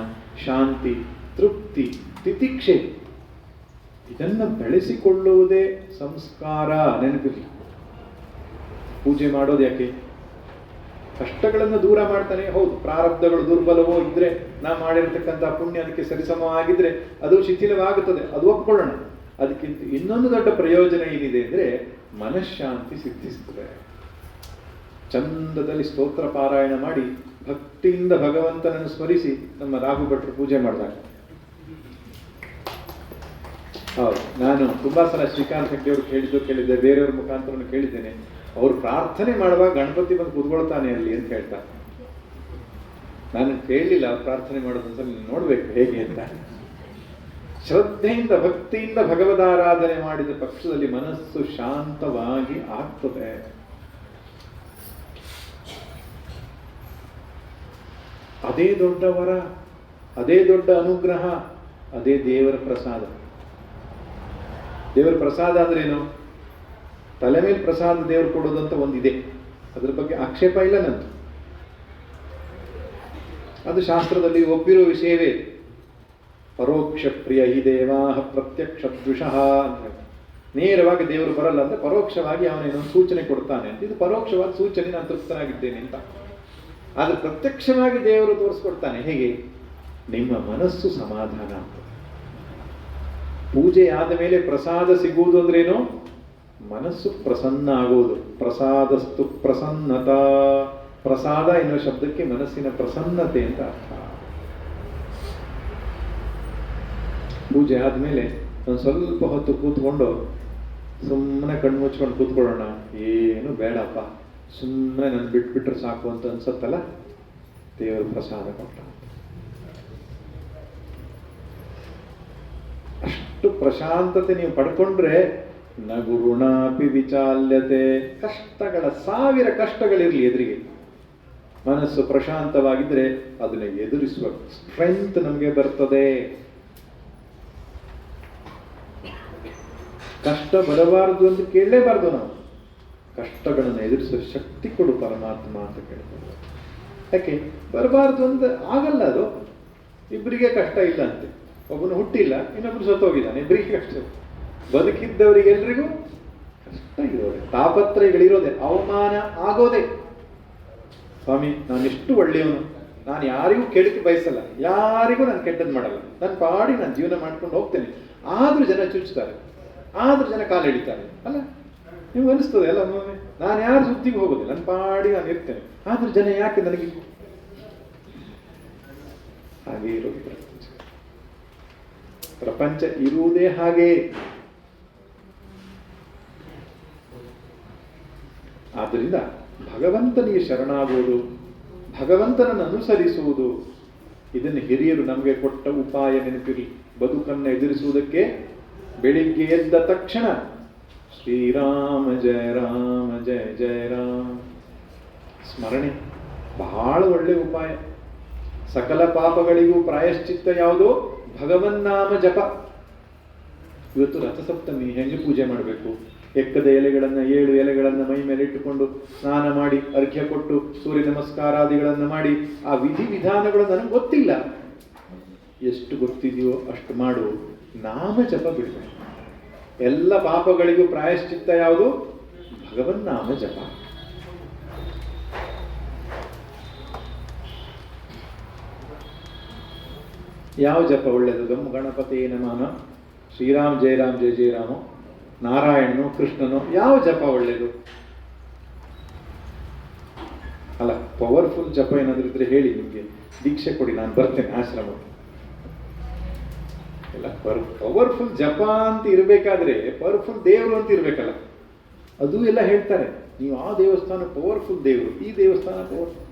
ಶಾಂತಿ, ತೃಪ್ತಿ, ತಿತಿಕ್ಷೆ ಇದನ್ನು ಬೆಳೆಸಿಕೊಳ್ಳುವುದೇ ಸಂಸ್ಕಾರ. ನೆನಪಿರಲಿ. ಪೂಜೆ ಮಾಡೋದು ಯಾಕೆ? ಕಷ್ಟಗಳನ್ನು ದೂರ ಮಾಡ್ತಾನೆ. ಹೌದು, ಪ್ರಾರಬ್ಧಗಳು ದುರ್ಬಲವೋ ಇದ್ರೆ, ನಾ ಮಾಡಿರತಕ್ಕಂಥ ಪುಣ್ಯ ಅದಕ್ಕೆ ಸರಿಸಮವಾಗಿದ್ರೆ ಅದು ಶಿಥಿಲವಾಗುತ್ತದೆ, ಅದು ಒಪ್ಕೊಳ್ಳೋಣ. ಅದಕ್ಕಿಂತ ಇನ್ನೊಂದು ದೊಡ್ಡ ಪ್ರಯೋಜನ ಏನಿದೆ ಅಂದ್ರೆ ಮನಃಶಾಂತಿ ಸಿದ್ಧಿಸ್ತದೆ. ಚಂದದಲ್ಲಿ ಸ್ತೋತ್ರ ಪಾರಾಯಣ ಮಾಡಿ ಭಕ್ತಿಯಿಂದ ಭಗವಂತನನ್ನು ಸ್ಮರಿಸಿ ನಮ್ಮ ರಾಘು ಭಟ್ರು ಪೂಜೆ ಮಾಡಿದಾಗ. ಹೌದು, ನಾನು ತುಂಬಾ ಸಲ ಶ್ರೀಕಾಂತ್ ಹೆಗ್ಡೆ ಅವರು ಕೇಳಿದ್ದೆ, ಬೇರೆಯವ್ರ ಮುಖಾಂತರ ಕೇಳಿದ್ದೇನೆ. ಅವ್ರು ಪ್ರಾರ್ಥನೆ ಮಾಡುವಾಗ ಗಣಪತಿ ಬಂದು ಕೂತ್ಕೊಳ್ತಾನೆ ಅಲ್ಲಿ ಅಂತ ಹೇಳ್ತಾರೆ. ನಾನು ಕೇಳಲಿಲ್ಲ ಅವ್ರು ಪ್ರಾರ್ಥನೆ ಮಾಡೋದಂತ, ನೋಡ್ಬೇಕು ಹೇಗೆ ಅಂತ. ಶ್ರದ್ಧೆಯಿಂದ ಭಕ್ತಿಯಿಂದ ಭಗವದಾರಾಧನೆ ಮಾಡಿದ ಪಕ್ಷದಲ್ಲಿ ಮನಸ್ಸು ಶಾಂತವಾಗಿ ಆಗ್ತದೆ. ಅದೇ ದೊಡ್ಡ ವರ, ಅದೇ ದೊಡ್ಡ ಅನುಗ್ರಹ, ಅದೇ ದೇವರ ಪ್ರಸಾದ. ದೇವರ ಪ್ರಸಾದ ಅಂದ್ರೇನು? ತಲೆ ಮೇಲೆ ಪ್ರಸಾದ ದೇವರು ಕೊಡೋದಂತ ಒಂದಿದೆ, ಅದ್ರ ಬಗ್ಗೆ ಆಕ್ಷೇಪ ಇಲ್ಲ ನಂದು. ಅದು ಶಾಸ್ತ್ರದಲ್ಲಿ ಒಪ್ಪಿರೋ ವಿಷಯವೇ. ಪರೋಕ್ಷ ಪ್ರಿಯ ಹಿ ದೇವಾ ಪ್ರತ್ಯಕ್ಷ ದ್ವಿಷಃ ಅಂತ ಹೇಳಿ. ನೇರವಾಗಿ ದೇವರು ಬರಲ್ಲ ಅಂದ್ರೆ ಪರೋಕ್ಷವಾಗಿ ಅವನೇನೊಂದು ಸೂಚನೆ ಕೊಡ್ತಾನೆ ಅಂತ. ಇದು ಪರೋಕ್ಷವಾದ ಸೂಚನೆ, ನಾನು ತೃಪ್ತನಾಗಿದ್ದೇನೆ ಅಂತ. ಆದ್ರೆ ಪ್ರತ್ಯಕ್ಷವಾಗಿ ದೇವರು ತೋರಿಸ್ಕೊಡ್ತಾನೆ. ಹೇಗೆ? ನಿಮ್ಮ ಮನಸ್ಸು ಸಮಾಧಾನ ಆಗ್ತದೆ. ಪೂಜೆ ಆದ ಮೇಲೆ ಪ್ರಸಾದ ಸಿಗುವುದು ಅಂದ್ರೇನು? ಮನಸ್ಸು ಪ್ರಸನ್ನ ಆಗೋದು. ಪ್ರಸಾದಸ್ತು ಪ್ರಸನ್ನತಾ. ಪ್ರಸಾದ ಎನ್ನುವ ಶಬ್ದಕ್ಕೆ ಮನಸ್ಸಿನ ಪ್ರಸನ್ನತೆ ಅಂತ ಅರ್ಥ. ಪೂಜೆ ಆದ್ಮೇಲೆ ಒಂದು ಸ್ವಲ್ಪ ಹೊತ್ತು ಕೂತ್ಕೊಂಡು ಸುಮ್ಮನೆ ಕಣ್ಣು ಮುಚ್ಕೊಂಡು ಕೂತ್ಕೊಳ್ಳೋಣ, ಏನು ಬೇಡಪ್ಪ, ಸುಮ್ಮನೆ ನಾನು ಬಿಟ್ಬಿಟ್ರೆ ಸಾಕು ಅಂತ ಅನ್ಸತ್ತಲ್ಲ, ದೇವರು ಪ್ರಸಾದ ಕೊಟ್ಟ. ಅಷ್ಟು ಪ್ರಶಾಂತತೆ ನೀವು ಪಡ್ಕೊಂಡ್ರೆ ನ ಗುರುಣಾಪಿ ವಿಚಾಲ್ಯತೆ. ಕಷ್ಟಗಳ 1000 ಕಷ್ಟಗಳಿರ್ಲಿ ಎದುರಿಗೆ, ಮನಸ್ಸು ಪ್ರಶಾಂತವಾಗಿದ್ರೆ ಅದನ್ನ ಎದುರಿಸುವ ಸ್ಟ್ರೆಂತ್ ನಮಗೆ ಬರ್ತದೆ. ಕಷ್ಟ ಬರಬಾರದು ಅಂತ ಕೇಳಲೇಬಾರ್ದು ನಾವು. ಕಷ್ಟಗಳನ್ನು ಎದುರಿಸುವ ಶಕ್ತಿ ಕೊಡು ಪರಮಾತ್ಮ ಅಂತ ಕೇಳ್ತಾರೆ. ಯಾಕೆ ಬರಬಾರ್ದು ಅಂತ ಆಗಲ್ಲ. ಅದು ಇಬ್ಬರಿಗೆ ಕಷ್ಟ ಇಲ್ಲ ಅಂತೆ. ಒಬ್ಬನು ಹುಟ್ಟಿಲ್ಲ, ಇನ್ನೊಬ್ರು ಸತ್ತೋಗಿದ್ದಾನೆ, ಇಬ್ಬರಿಗೆ ಕಷ್ಟ. ಬದುಕಿದ್ದವರಿಗೆಲ್ರಿಗೂ ಕಷ್ಟ ಇರೋದೆ, ತಾಪತ್ರಯಗಳಿರೋದೆ, ಅವಮಾನ ಆಗೋದೆ. ಸ್ವಾಮಿ ನಾನೆಷ್ಟು ಒಳ್ಳೆಯವನು, ನಾನು ಯಾರಿಗೂ ಕೆಡುಕು ಬಯಸಲ್ಲ, ಯಾರಿಗೂ ನಾನು ಕೆಟ್ಟದ್ದು ಮಾಡಲ್ಲ, ನನ್ನ ಪಾಡಿ ನಾನು ಜೀವನ ಮಾಡ್ಕೊಂಡು ಹೋಗ್ತೇನೆ. ಆದ್ರೂ ಜನ ಚುಚ್ಚುತ್ತಾರೆ, ಆದ್ರೂ ಜನ ಕಾಲು ಎಳಿತಾರೆ ಅಲ್ಲ. ನಿಮ್ಗೆ ಅನಿಸ್ತದೆ ಅಲ್ಲ ಒಮ್ಮೊಮ್ಮೆ, ನಾನು ಯಾರು ಸುದ್ದಿಗೆ ಹೋಗೋದಿಲ್ಲ, ನನ್ನ ಪಾಡಿ ನಾನು ಇರ್ತೇನೆ, ಆದ್ರೂ ಜನ ಯಾಕೆ ನನಗೆ? ಹಾಗೆ ಇರೋದು. ಪ್ರಪಂಚ ಇರುವುದೇ ಹಾಗೆ. ಆದ್ದರಿಂದ ಭಗವಂತನಿಗೆ ಶರಣಾಗುವುದು, ಭಗವಂತನನ್ನು ಅನುಸರಿಸುವುದು, ಇದನ್ನು ಹಿರಿಯರು ನಮಗೆ ಕೊಟ್ಟ ಉಪಾಯ ನೆನಪಿರಲಿ. ಬದುಕನ್ನು ಎದುರಿಸುವುದಕ್ಕೆ ಬೆಳಿಗ್ಗೆ ಎದ್ದ ತಕ್ಷಣ ಶ್ರೀರಾಮ ಜಯ ರಾಮ ಜಯ ಜಯ ರಾಮ ಸ್ಮರಣೆ ಬಹಳ ಒಳ್ಳೆ ಉಪಾಯ. ಸಕಲ ಪಾಪಗಳಿಗೂ ಪ್ರಾಯಶ್ಚಿತ್ತ ಯಾವುದು? ಭಗವನ್ನಾಮ ಜಪ. ಇವತ್ತು ರಥಸಪ್ತಮಿ, ಹೆಂಗೆ ಪೂಜೆ ಮಾಡಬೇಕು? ಎಕ್ಕದ ಎಲೆಗಳನ್ನು 7 ಎಲೆಗಳನ್ನು ಮೈ ಮೇಲೆ ಇಟ್ಟುಕೊಂಡು ಸ್ನಾನ ಮಾಡಿ ಅರ್ಘ್ಯ ಕೊಟ್ಟು ಸೂರ್ಯ ನಮಸ್ಕಾರಾದಿಗಳನ್ನು ಮಾಡಿ, ಆ ವಿಧಿ ವಿಧಾನಗಳು ನನಗೆ ಗೊತ್ತಿಲ್ಲ. ಎಷ್ಟು ಗೊತ್ತಿದೆಯೋ ಅಷ್ಟು ಮಾಡು, ನಾಮ ಜಪ ಬಿಡಬೇಕು. ಎಲ್ಲ ಪಾಪಗಳಿಗೂ ಪ್ರಾಯಶ್ಚಿತ್ತ ಯಾವುದು? ಭಗವನ್ನಾಮ ಜಪ. ಯಾವ ಜಪ ಒಳ್ಳೆಯದು? ಗಮ್ ಗಣಪತಿ ನಮಃ, ಶ್ರೀರಾಮ್ ಜಯ ರಾಮ್ ಜಯ ಜಯ ರಾಮ, ನಾರಾಯಣನು ಕೃಷ್ಣನು, ಯಾವ ಜಪ ಒಳ್ಳೆಯದು? ಅಲ್ಲ, ಪವರ್ಫುಲ್ ಜಪ ಏನಾದರೂ ಇದ್ರೆ ಹೇಳಿ, ನಿಮಗೆ ದೀಕ್ಷೆ ಕೊಡಿ, ನಾನು ಬರ್ತೇನೆ ಆಶ್ರಮಕ್ಕೆ. ಎಲ್ಲ ಪವರ್ಫುಲ್ ಜಪ ಅಂತ ಇರಬೇಕಾದ್ರೆ ಪವರ್ಫುಲ್ ದೇವರು ಅಂತ ಇರಬೇಕಲ್ಲ. ಅದು ಎಲ್ಲ ಹೇಳ್ತಾರೆ, ನೀವು ಆ ದೇವಸ್ಥಾನ ಪವರ್ಫುಲ್ ದೇವರು, ಈ ದೇವಸ್ಥಾನ ಪವರ್ಫುಲ್.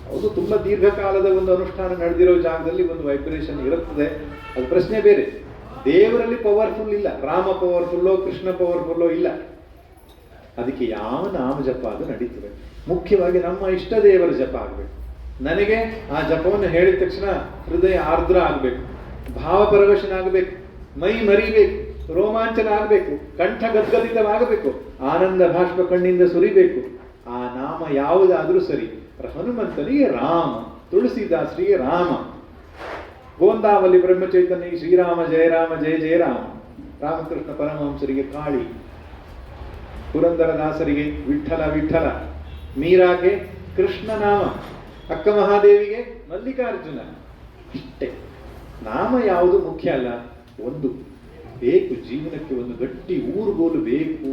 ಹೌದು, ತುಂಬ ದೀರ್ಘಕಾಲದ ಒಂದು ಅನುಷ್ಠಾನ ನಡೆದಿರೋ ಜಾಗದಲ್ಲಿ ಒಂದು ವೈಬ್ರೇಷನ್ ಇರುತ್ತದೆ, ಅದು ಪ್ರಶ್ನೆ ಬೇರೆ. ದೇವರಲ್ಲಿ ಪವರ್ಫುಲ್ ಇಲ್ಲ, ರಾಮ ಪವರ್ಫುಲ್ಲೋ ಕೃಷ್ಣ ಪವರ್ಫುಲ್ಲೋ ಇಲ್ಲ. ಅದಕ್ಕೆ ಯಾವ ನಾಮ ಜಪ ಅದು ನಡೀತದೆ. ಮುಖ್ಯವಾಗಿ ನಮ್ಮ ಇಷ್ಟ ದೇವರ ಜಪ ಆಗಬೇಕು. ನನಗೆ ಆ ಜಪವನ್ನು ಹೇಳಿದ ತಕ್ಷಣ ಹೃದಯ ಆರ್ದ್ರ ಆಗಬೇಕು, ಭಾವಪರವಶನಾಗಬೇಕು, ಮೈ ಮರಿಬೇಕು, ರೋಮಾಂಚನ ಆಗಬೇಕು, ಕಂಠ ಗದ್ಗದಿತವಾಗಬೇಕು, ಆನಂದ ಭಾಷ್ಪ ಕಣ್ಣಿಂದ ಸುರಿಬೇಕು. ಆ ನಾಮ ಯಾವುದಾದ್ರೂ ಸರಿ. ಹನುಮಂತನಿಗೆ ರಾಮ, ತುಳಸಿದಾಸರಿಗೆ ರಾಮ, ಗೋಂದಾವಲಿ ಬ್ರಹ್ಮಚೈತನ್ಯಗೆ ಶ್ರೀರಾಮ ಜಯ ರಾಮ ಜಯ ಜಯ ರಾಮ, ರಾಮಕೃಷ್ಣ ಪರಮಹಂಸರಿಗೆ ಕಾಳಿ, ಪುರಂದರದಾಸರಿಗೆ ವಿಠಲ ವಿಠಲ, ಮೀರಾಗೆ ಕೃಷ್ಣನಾಮ, ಅಕ್ಕ ಮಹಾದೇವಿಗೆ ಮಲ್ಲಿಕಾರ್ಜುನ. ಇಷ್ಟೇ. ನಾಮ ಯಾವುದು ಮುಖ್ಯ ಅಲ್ಲ, ಒಂದು ಬೇಕು ಜೀವನಕ್ಕೆ, ಒಂದು ಗಟ್ಟಿ ಊರುಗೋಲು ಬೇಕು.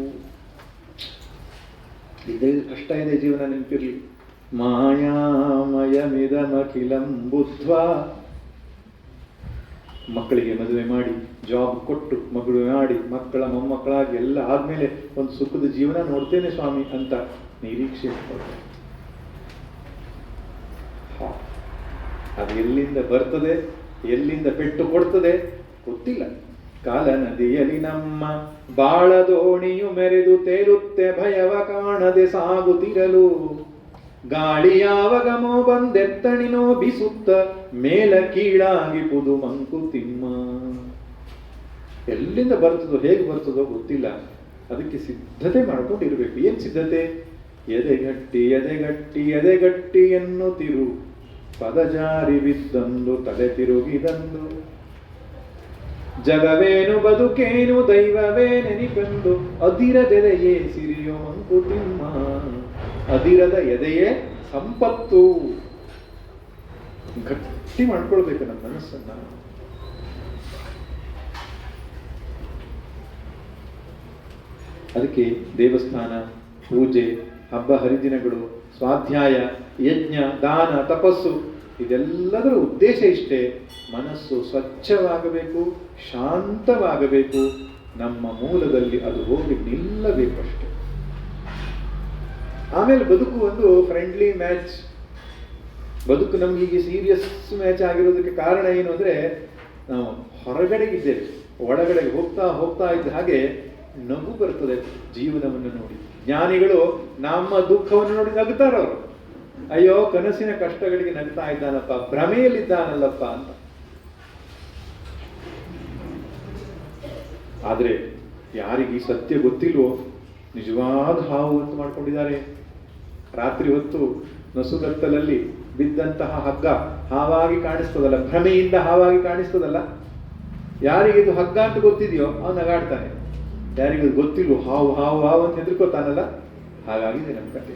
ಇದೇ ಕಷ್ಟ ಇದೆ ಜೀವನ, ನೆನಪಿರ್ಲಿ. ಮಾಯಾಮಯಮಿದಮಖಿಲಂ ಬುದ್ಧ್ವಾ. ಮಕ್ಕಳಿಗೆ ಮದುವೆ ಮಾಡಿ ಜಾಬ್ ಕೊಟ್ಟು ಮಗಳು ಮಾಡಿ ಮಕ್ಕಳ ಮೊಮ್ಮಕ್ಕಳಾಗಿ ಎಲ್ಲ ಆದ್ಮೇಲೆ ಒಂದು ಸುಖದ ಜೀವನ ನೋಡ್ತೇನೆ ಸ್ವಾಮಿ ಅಂತ ನಿರೀಕ್ಷೆ ಇಟ್ಕೊಳ್ತೇನೆ. ಅದು ಎಲ್ಲಿಂದ ಬರ್ತದೆ, ಎಲ್ಲಿಂದ ಪೆಟ್ಟು ಕೊಡ್ತದೆ ಗೊತ್ತಿಲ್ಲ. ಕಾಲ ನದಿಯಲ್ಲಿ ನಮ್ಮ ಬಾಳ ದೋಣಿಯು ಮೆರೆದು ತೇರುತ್ತೆ, ಭಯವ ಕಾಣದೆ ಸಾಗುತ್ತಿರಲು. ಗಾಳಿ ಯಾವಗಮೋ ಬಂದೆತ್ತಣಿನೋ ಬಿಸುತ್ತ, ಮೇಲ ಕೀಳಾಗಿ ಪುದು ಮಂಕುತಿಮ್ಮ. ಎಲ್ಲಿಂದ ಬರ್ತದೋ ಹೇಗೆ ಬರ್ತದೋ ಗೊತ್ತಿಲ್ಲ. ಅದಕ್ಕೆ ಸಿದ್ಧತೆ ಮಾಡ್ಕೊಂಡಿರ್ಬೇಕು. ಏನ್ ಸಿದ್ಧತೆ? ಎದೆಗಟ್ಟಿ ಎದೆಗಟ್ಟಿ ಎದೆಗಟ್ಟಿ ಎನ್ನುತ್ತಿರು, ಪದಜಾರಿ ಬಿದ್ದಂದು ತಲೆ ತಿರುಗಿದಂದು. ಜಗವೇನು ಬದುಕೇನು ದೈವವೇ ನೆನಿಪೆಂದು, ಅದಿರದೆದೆಯೇ ಸಿರಿಯೋ ಮಂಕುತಿಮ್ಮ. ಅದಿರದ ಎದೆಯೇ ಸಂಪತ್ತು. ಗಟ್ಟಿ ಮಾಡ್ಕೊಳ್ಬೇಕು ನಮ್ಮ ಮನಸ್ಸನ್ನ. ಅದಕ್ಕೆ ದೇವಸ್ಥಾನ, ಪೂಜೆ, ಹಬ್ಬ ಹರಿದಿನಗಳು, ಸ್ವಾಧ್ಯಾಯ, ಯಜ್ಞ, ದಾನ, ತಪಸ್ಸು, ಇದೆಲ್ಲದರ ಉದ್ದೇಶ ಇಷ್ಟೇ. ಮನಸ್ಸು ಸ್ವಚ್ಛವಾಗಬೇಕು, ಶಾಂತವಾಗಬೇಕು, ನಮ್ಮ ಮೂಲದಲ್ಲಿ ಅದು ಹೋಗಿ ನಿಲ್ಲಬೇಕು ಅಷ್ಟೇ. ಆಮೇಲೆ ಬದುಕು ಒಂದು ಫ್ರೆಂಡ್ಲಿ ಮ್ಯಾಚ್. ಬದುಕು ನಮ್ಗೆ ಹೀಗೆ ಸೀರಿಯಸ್ ಮ್ಯಾಚ್ ಆಗಿರೋದಕ್ಕೆ ಕಾರಣ ಏನು ಅಂದರೆ, ನಾವು ಹೊರಗಡೆಗಿದ್ದೇವೆ, ಒಳಗಡೆಗೆ ಹೋಗ್ತಾ ಹೋಗ್ತಾ ಇದ್ದ ಹಾಗೆ ನಗು ಬರ್ತದೆ ಜೀವನವನ್ನು ನೋಡಿ. ಜ್ಞಾನಿಗಳು ನಮ್ಮ ದುಃಖವನ್ನು ನೋಡಿ ನಗ್ತಾರವರು. ಅಯ್ಯೋ, ಕನಸಿನ ಕಷ್ಟಗಳಿಗೆ ನಗ್ತಾ ಇದ್ದಾನಪ್ಪ, ಭ್ರಮೆಯಲ್ಲಿದ್ದಾನಲ್ಲಪ್ಪ ಅಂತ. ಆದ್ರೆ ಯಾರಿಗೆ ಸತ್ಯ ಗೊತ್ತಿಲ್ವೋ ನಿಜವಾದ ಹಾವು ಅಂತ ಮಾಡ್ಕೊಂಡಿದ್ದಾರೆ. ರಾತ್ರಿ ಹೊತ್ತು ನಸುಗತ್ತಲಲ್ಲಿ ಬಿದ್ದಂತಹ ಹಗ್ಗ ಹಾವಾಗಿ ಕಾಣಿಸ್ತದಲ್ಲ, ಭ್ರಮೆಯಿಂದ ಹಾವಾಗಿ ಕಾಣಿಸ್ತದಲ್ಲ. ಯಾರಿಗಿದು ಹಗ್ಗ ಅಂತ ಗೊತ್ತಿದೆಯೋ ಅವನು ನಗಾಡ್ತಾನೆ, ಯಾರಿಗೂ ಗೊತ್ತಿಲ್ವೋ ಹಾವು ಹಾವು ಹಾವು ಅಂತ ಹೆದರ್ಕೋತಾನಲ್ಲ. ಹಾಗಾಗಿದೆ ನಮ್ಮ ಕಥೆ.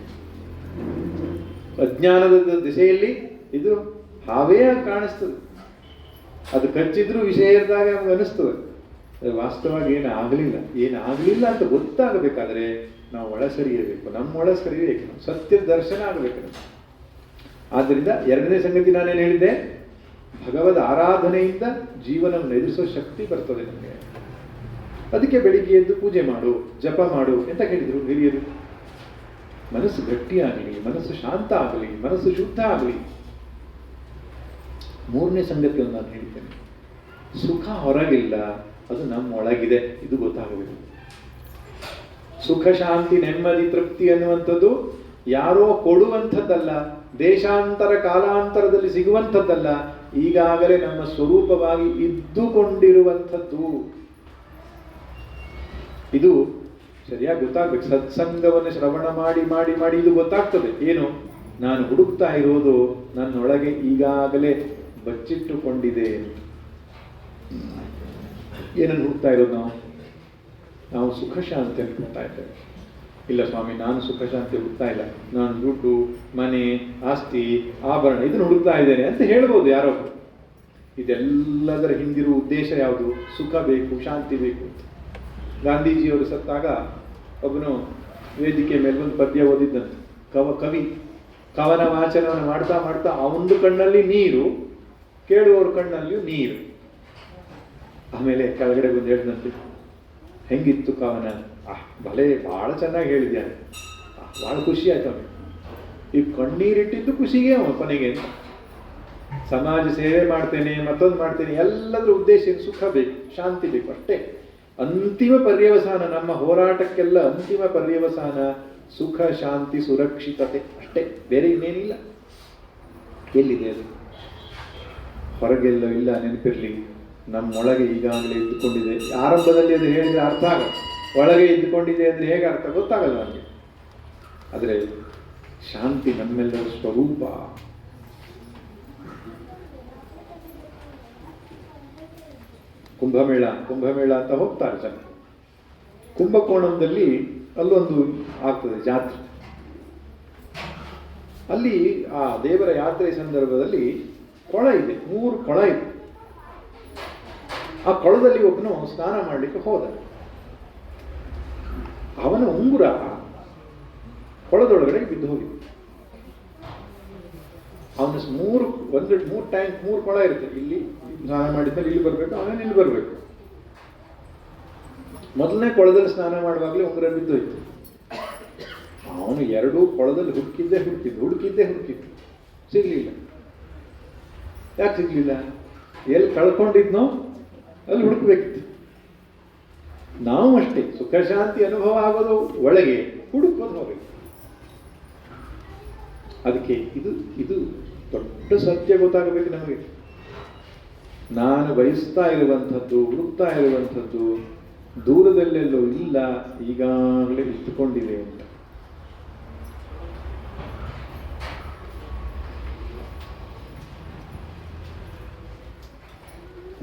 ಅಜ್ಞಾನದ ದಿಶೆಯಲ್ಲಿ ಇದು ಹಾವೇ ಕಾಣಿಸ್ತದೆ. ಅದು ಕಚ್ಚಿದ್ರೂ ವಿಷಯ ಇರಿದಾಗ ನಮ್ಗೆ ಅನಿಸ್ತದೆ. ವಾಸ್ತವವಾಗಿ ಏನಾಗಲಿಲ್ಲ ಅಂತ ಗೊತ್ತಾಗಬೇಕಾದ್ರೆ ನಾವು ಒಳ ಸರಿಯಬೇಕು, ನಮ್ಮ ಒಳ ಸರಿಯಬೇಕು, ಸತ್ಯದ ದರ್ಶನ ಆಗಬೇಕು. ಆದ್ದರಿಂದ ಎರಡನೇ ಸಂಗತಿ ನಾನೇನು ಹೇಳಿದ್ದೆ? ಭಗವದ್ ಆರಾಧನೆಯಿಂದ ಜೀವನವನ್ನು ಎದುರಿಸೋ ಶಕ್ತಿ ಬರ್ತದೆ ನಮಗೆ. ಅದಕ್ಕೆ ಬೆಳಿಗ್ಗೆ ಎದ್ದು ಪೂಜೆ ಮಾಡು, ಜಪ ಮಾಡು ಅಂತ ಹೇಳಿದರು ಹಿರಿಯರು. ಮನಸ್ಸು ಗಟ್ಟಿಯಾಗಲಿ, ಮನಸ್ಸು ಶಾಂತ ಆಗಲಿ, ಮನಸ್ಸು ಶುದ್ಧ ಆಗಲಿ. ಮೂರನೇ ಸಂಗತಿಯನ್ನು ನಾನು ಹೇಳ್ತೇನೆ, ಸುಖ ಹೊರಗಿಲ್ಲ, ಅದು ನಮ್ಮ ಒಳಗಿದೆ, ಇದು ಗೊತ್ತಾಗಬೇಕು. ಸುಖ, ಶಾಂತಿ, ನೆಮ್ಮದಿ, ತೃಪ್ತಿ ಅನ್ನುವಂಥದ್ದು ಯಾರೋ ಕೊಡುವಂಥದ್ದಲ್ಲ, ದೇಶಾಂತರ ಕಾಲಾಂತರದಲ್ಲಿ ಸಿಗುವಂಥದ್ದಲ್ಲ, ಈಗಾಗಲೇ ನಮ್ಮ ಸ್ವರೂಪವಾಗಿ ಇದ್ದುಕೊಂಡಿರುವಂಥದ್ದು. ಇದು ಸರಿಯಾಗಿ ಗೊತ್ತಾಗ್ಬೇಕು. ಸತ್ಸಂಗವನ್ನು ಶ್ರವಣ ಮಾಡಿ ಮಾಡಿ ಮಾಡಿ ಇದು ಗೊತ್ತಾಗ್ತದೆ. ಏನು ನಾನು ಹುಡುಕ್ತಾ ಇರೋದು ನನ್ನೊಳಗೆ ಈಗಾಗಲೇ ಬಚ್ಚಿಟ್ಟುಕೊಂಡಿದೆ. ಏನನ್ನು ಹುಡುಕ್ತಾ ಇರೋದು ನಾವು ಸುಖ ಶಾಂತಿಯನ್ನು ಹುಡುಕ್ತಾ ಇದ್ದೇವೆ. ಇಲ್ಲ ಸ್ವಾಮಿ, ನಾನು ಸುಖ ಶಾಂತಿ ಹುಡುಕ್ತಾ ಇಲ್ಲ, ನಾನು ದುಡ್ಡು, ಮನೆ, ಆಸ್ತಿ, ಆಭರಣ ಇದನ್ನು ಹುಡುಕ್ತಾ ಇದ್ದೇನೆ ಅಂತ ಹೇಳ್ಬೋದು ಯಾರೋ. ಇದೆಲ್ಲದರ ಹಿಂದಿರುವ ಉದ್ದೇಶ ಯಾವುದು? ಸುಖ ಬೇಕು, ಶಾಂತಿ ಬೇಕು. ಗಾಂಧೀಜಿಯವರು ಸತ್ತಾಗ ಒಬ್ಬನು ವೇದಿಕೆ ಮೇಲೆ ಒಂದು ಪದ್ಯ ಓದಿದ್ದಂತೆ. ಕವಿ ಕವನ ವಾಚನವನ್ನು ಮಾಡ್ತಾ ಮಾಡ್ತಾ ಅವನದು ಕಣ್ಣಲ್ಲಿ ನೀರು, ಕೇಳುವವ್ರ ಕಣ್ಣಲ್ಲಿಯೂ ನೀರು. ಆಮೇಲೆ ಕೆಳಗಡೆ ಬಂದು ಹೇಳಿದಂತೆ, ಹೆಂಗಿತ್ತು ಕವನ? ಭಲೆ ಭಾಳ ಚೆನ್ನಾಗಿ ಹೇಳಿದ್ದಾನೆ, ಭಾಳ ಖುಷಿ ಆಯ್ತು ಅವನಿಗೆ. ಈ ಕಣ್ಣೀರಿಟ್ಟಿದ್ದು ಖುಷಿಗೆ ಅವನು ಕೊನೆಗೆ. ಸಮಾಜ ಸೇವೆ ಮಾಡ್ತೇನೆ, ಮತ್ತೊಂದು ಮಾಡ್ತೇನೆ, ಎಲ್ಲದರ ಉದ್ದೇಶ ಸುಖ ಬೇಕು, ಶಾಂತಿ ಬೇಕು ಅಷ್ಟೇ. ಅಂತಿಮ ಪರ್ಯವಸಾನ, ನಮ್ಮ ಹೋರಾಟಕ್ಕೆಲ್ಲ ಅಂತಿಮ ಪರ್ಯವಸಾನ ಸುಖ, ಶಾಂತಿ, ಸುರಕ್ಷಿತತೆ ಅಷ್ಟೇ, ಬೇರೆ ಇನ್ನೇನಿಲ್ಲ. ಎಲ್ಲಿದೆ ಅದು? ಹೊರಗೆಲ್ಲೋ ಇಲ್ಲ, ನೆನಪಿರಲಿ, ನಮ್ಮೊಳಗೆ ಈಗಾಗಲೇ ಇದ್ದುಕೊಂಡಿದೆ. ಆರಂಭದಲ್ಲಿ ಅದು ಹೇಳಿದ್ರೆ ಅರ್ಥ ಆಗಲ್ಲ, ಒಳಗೆ ಇದ್ದುಕೊಂಡಿದೆ ಅಂದರೆ ಹೇಗೆ ಅರ್ಥ ಗೊತ್ತಾಗಲ್ಲ ನಮಗೆ. ಆದರೆ ಶಾಂತಿ ನಮ್ಮೆಲ್ಲರ ಸ್ವರೂಪ. ಕುಂಭಮೇಳ ಅಂತ ಹೋಗ್ತಾರೆ ಜನ. ಕುಂಭಕೋಣಂದಲ್ಲಿ ಅಲ್ಲೊಂದು ಆಗ್ತದೆ ಜಾತ್ರೆ. ಅಲ್ಲಿ ಆ ದೇವರ ಯಾತ್ರೆ ಸಂದರ್ಭದಲ್ಲಿ ಕೊಳ ಇದೆ, 3 ಕೊಳ ಇದೆ. ಆ ಕೊಳದಲ್ಲಿ ಒಬ್ಬನು ಸ್ನಾನ ಮಾಡಲಿಕ್ಕೆ ಹೋದ. ಅವನ ಉಂಗುರ ಕೊಳದೊಳಗಡೆ ಬಿದ್ದು ಹೋಗಿದೆ. ಅವನ 3 ಟ್ಯಾಂಕ್ 3 ಕೊಳ ಇರುತ್ತೆ. ಇಲ್ಲಿ ಸ್ನಾನ ಮಾಡಿದ್ಮೇಲೆ ಇಲ್ಲಿ ಬರಬೇಕು, ಅವನೇ ಇಲ್ಲಿ ಬರಬೇಕು. ಮೊದಲನೇ ಕೊಳದಲ್ಲಿ ಸ್ನಾನ ಮಾಡುವಾಗಲೇ ಉಂಗುರ ಬಿದ್ದೋಯ್ತು. ಅವನು 2 ಕೊಳದಲ್ಲಿ ಹುಡುಕಿದ್ದೆ ಸಿಗ್ಲಿಲ್ಲ. ಯಾಕೆ ಸಿಗ್ಲಿಲ್ಲ? ಎಲ್ಲಿ ಕಳ್ಕೊಂಡಿದ್ನೋ ಅಲ್ಲಿ ಹುಡುಕ್ಬೇಕಿತ್ತು. ನಾವು ಅಷ್ಟೇ, ಸುಖ ಶಾಂತಿ ಅನುಭವ ಆಗೋದು ಒಳಗೆ, ಹುಡುಕೊಂಡು ಹೋಗಬೇಕು. ಅದಕ್ಕೆ ಇದು ದೊಡ್ಡ ಸತ್ಯ ಗೊತ್ತಾಗಬೇಕು ನಮಗೆ. ನಾನು ಬಯಸ್ತಾ ಇರುವಂಥದ್ದು, ಹುಡುಕ್ತಾ ಇರುವಂಥದ್ದು ದೂರದಲ್ಲೆಲ್ಲೋ ಇಲ್ಲ, ಈಗಾಗಲೇ ಇಟ್ಟುಕೊಂಡಿದೆ ಅಂತ.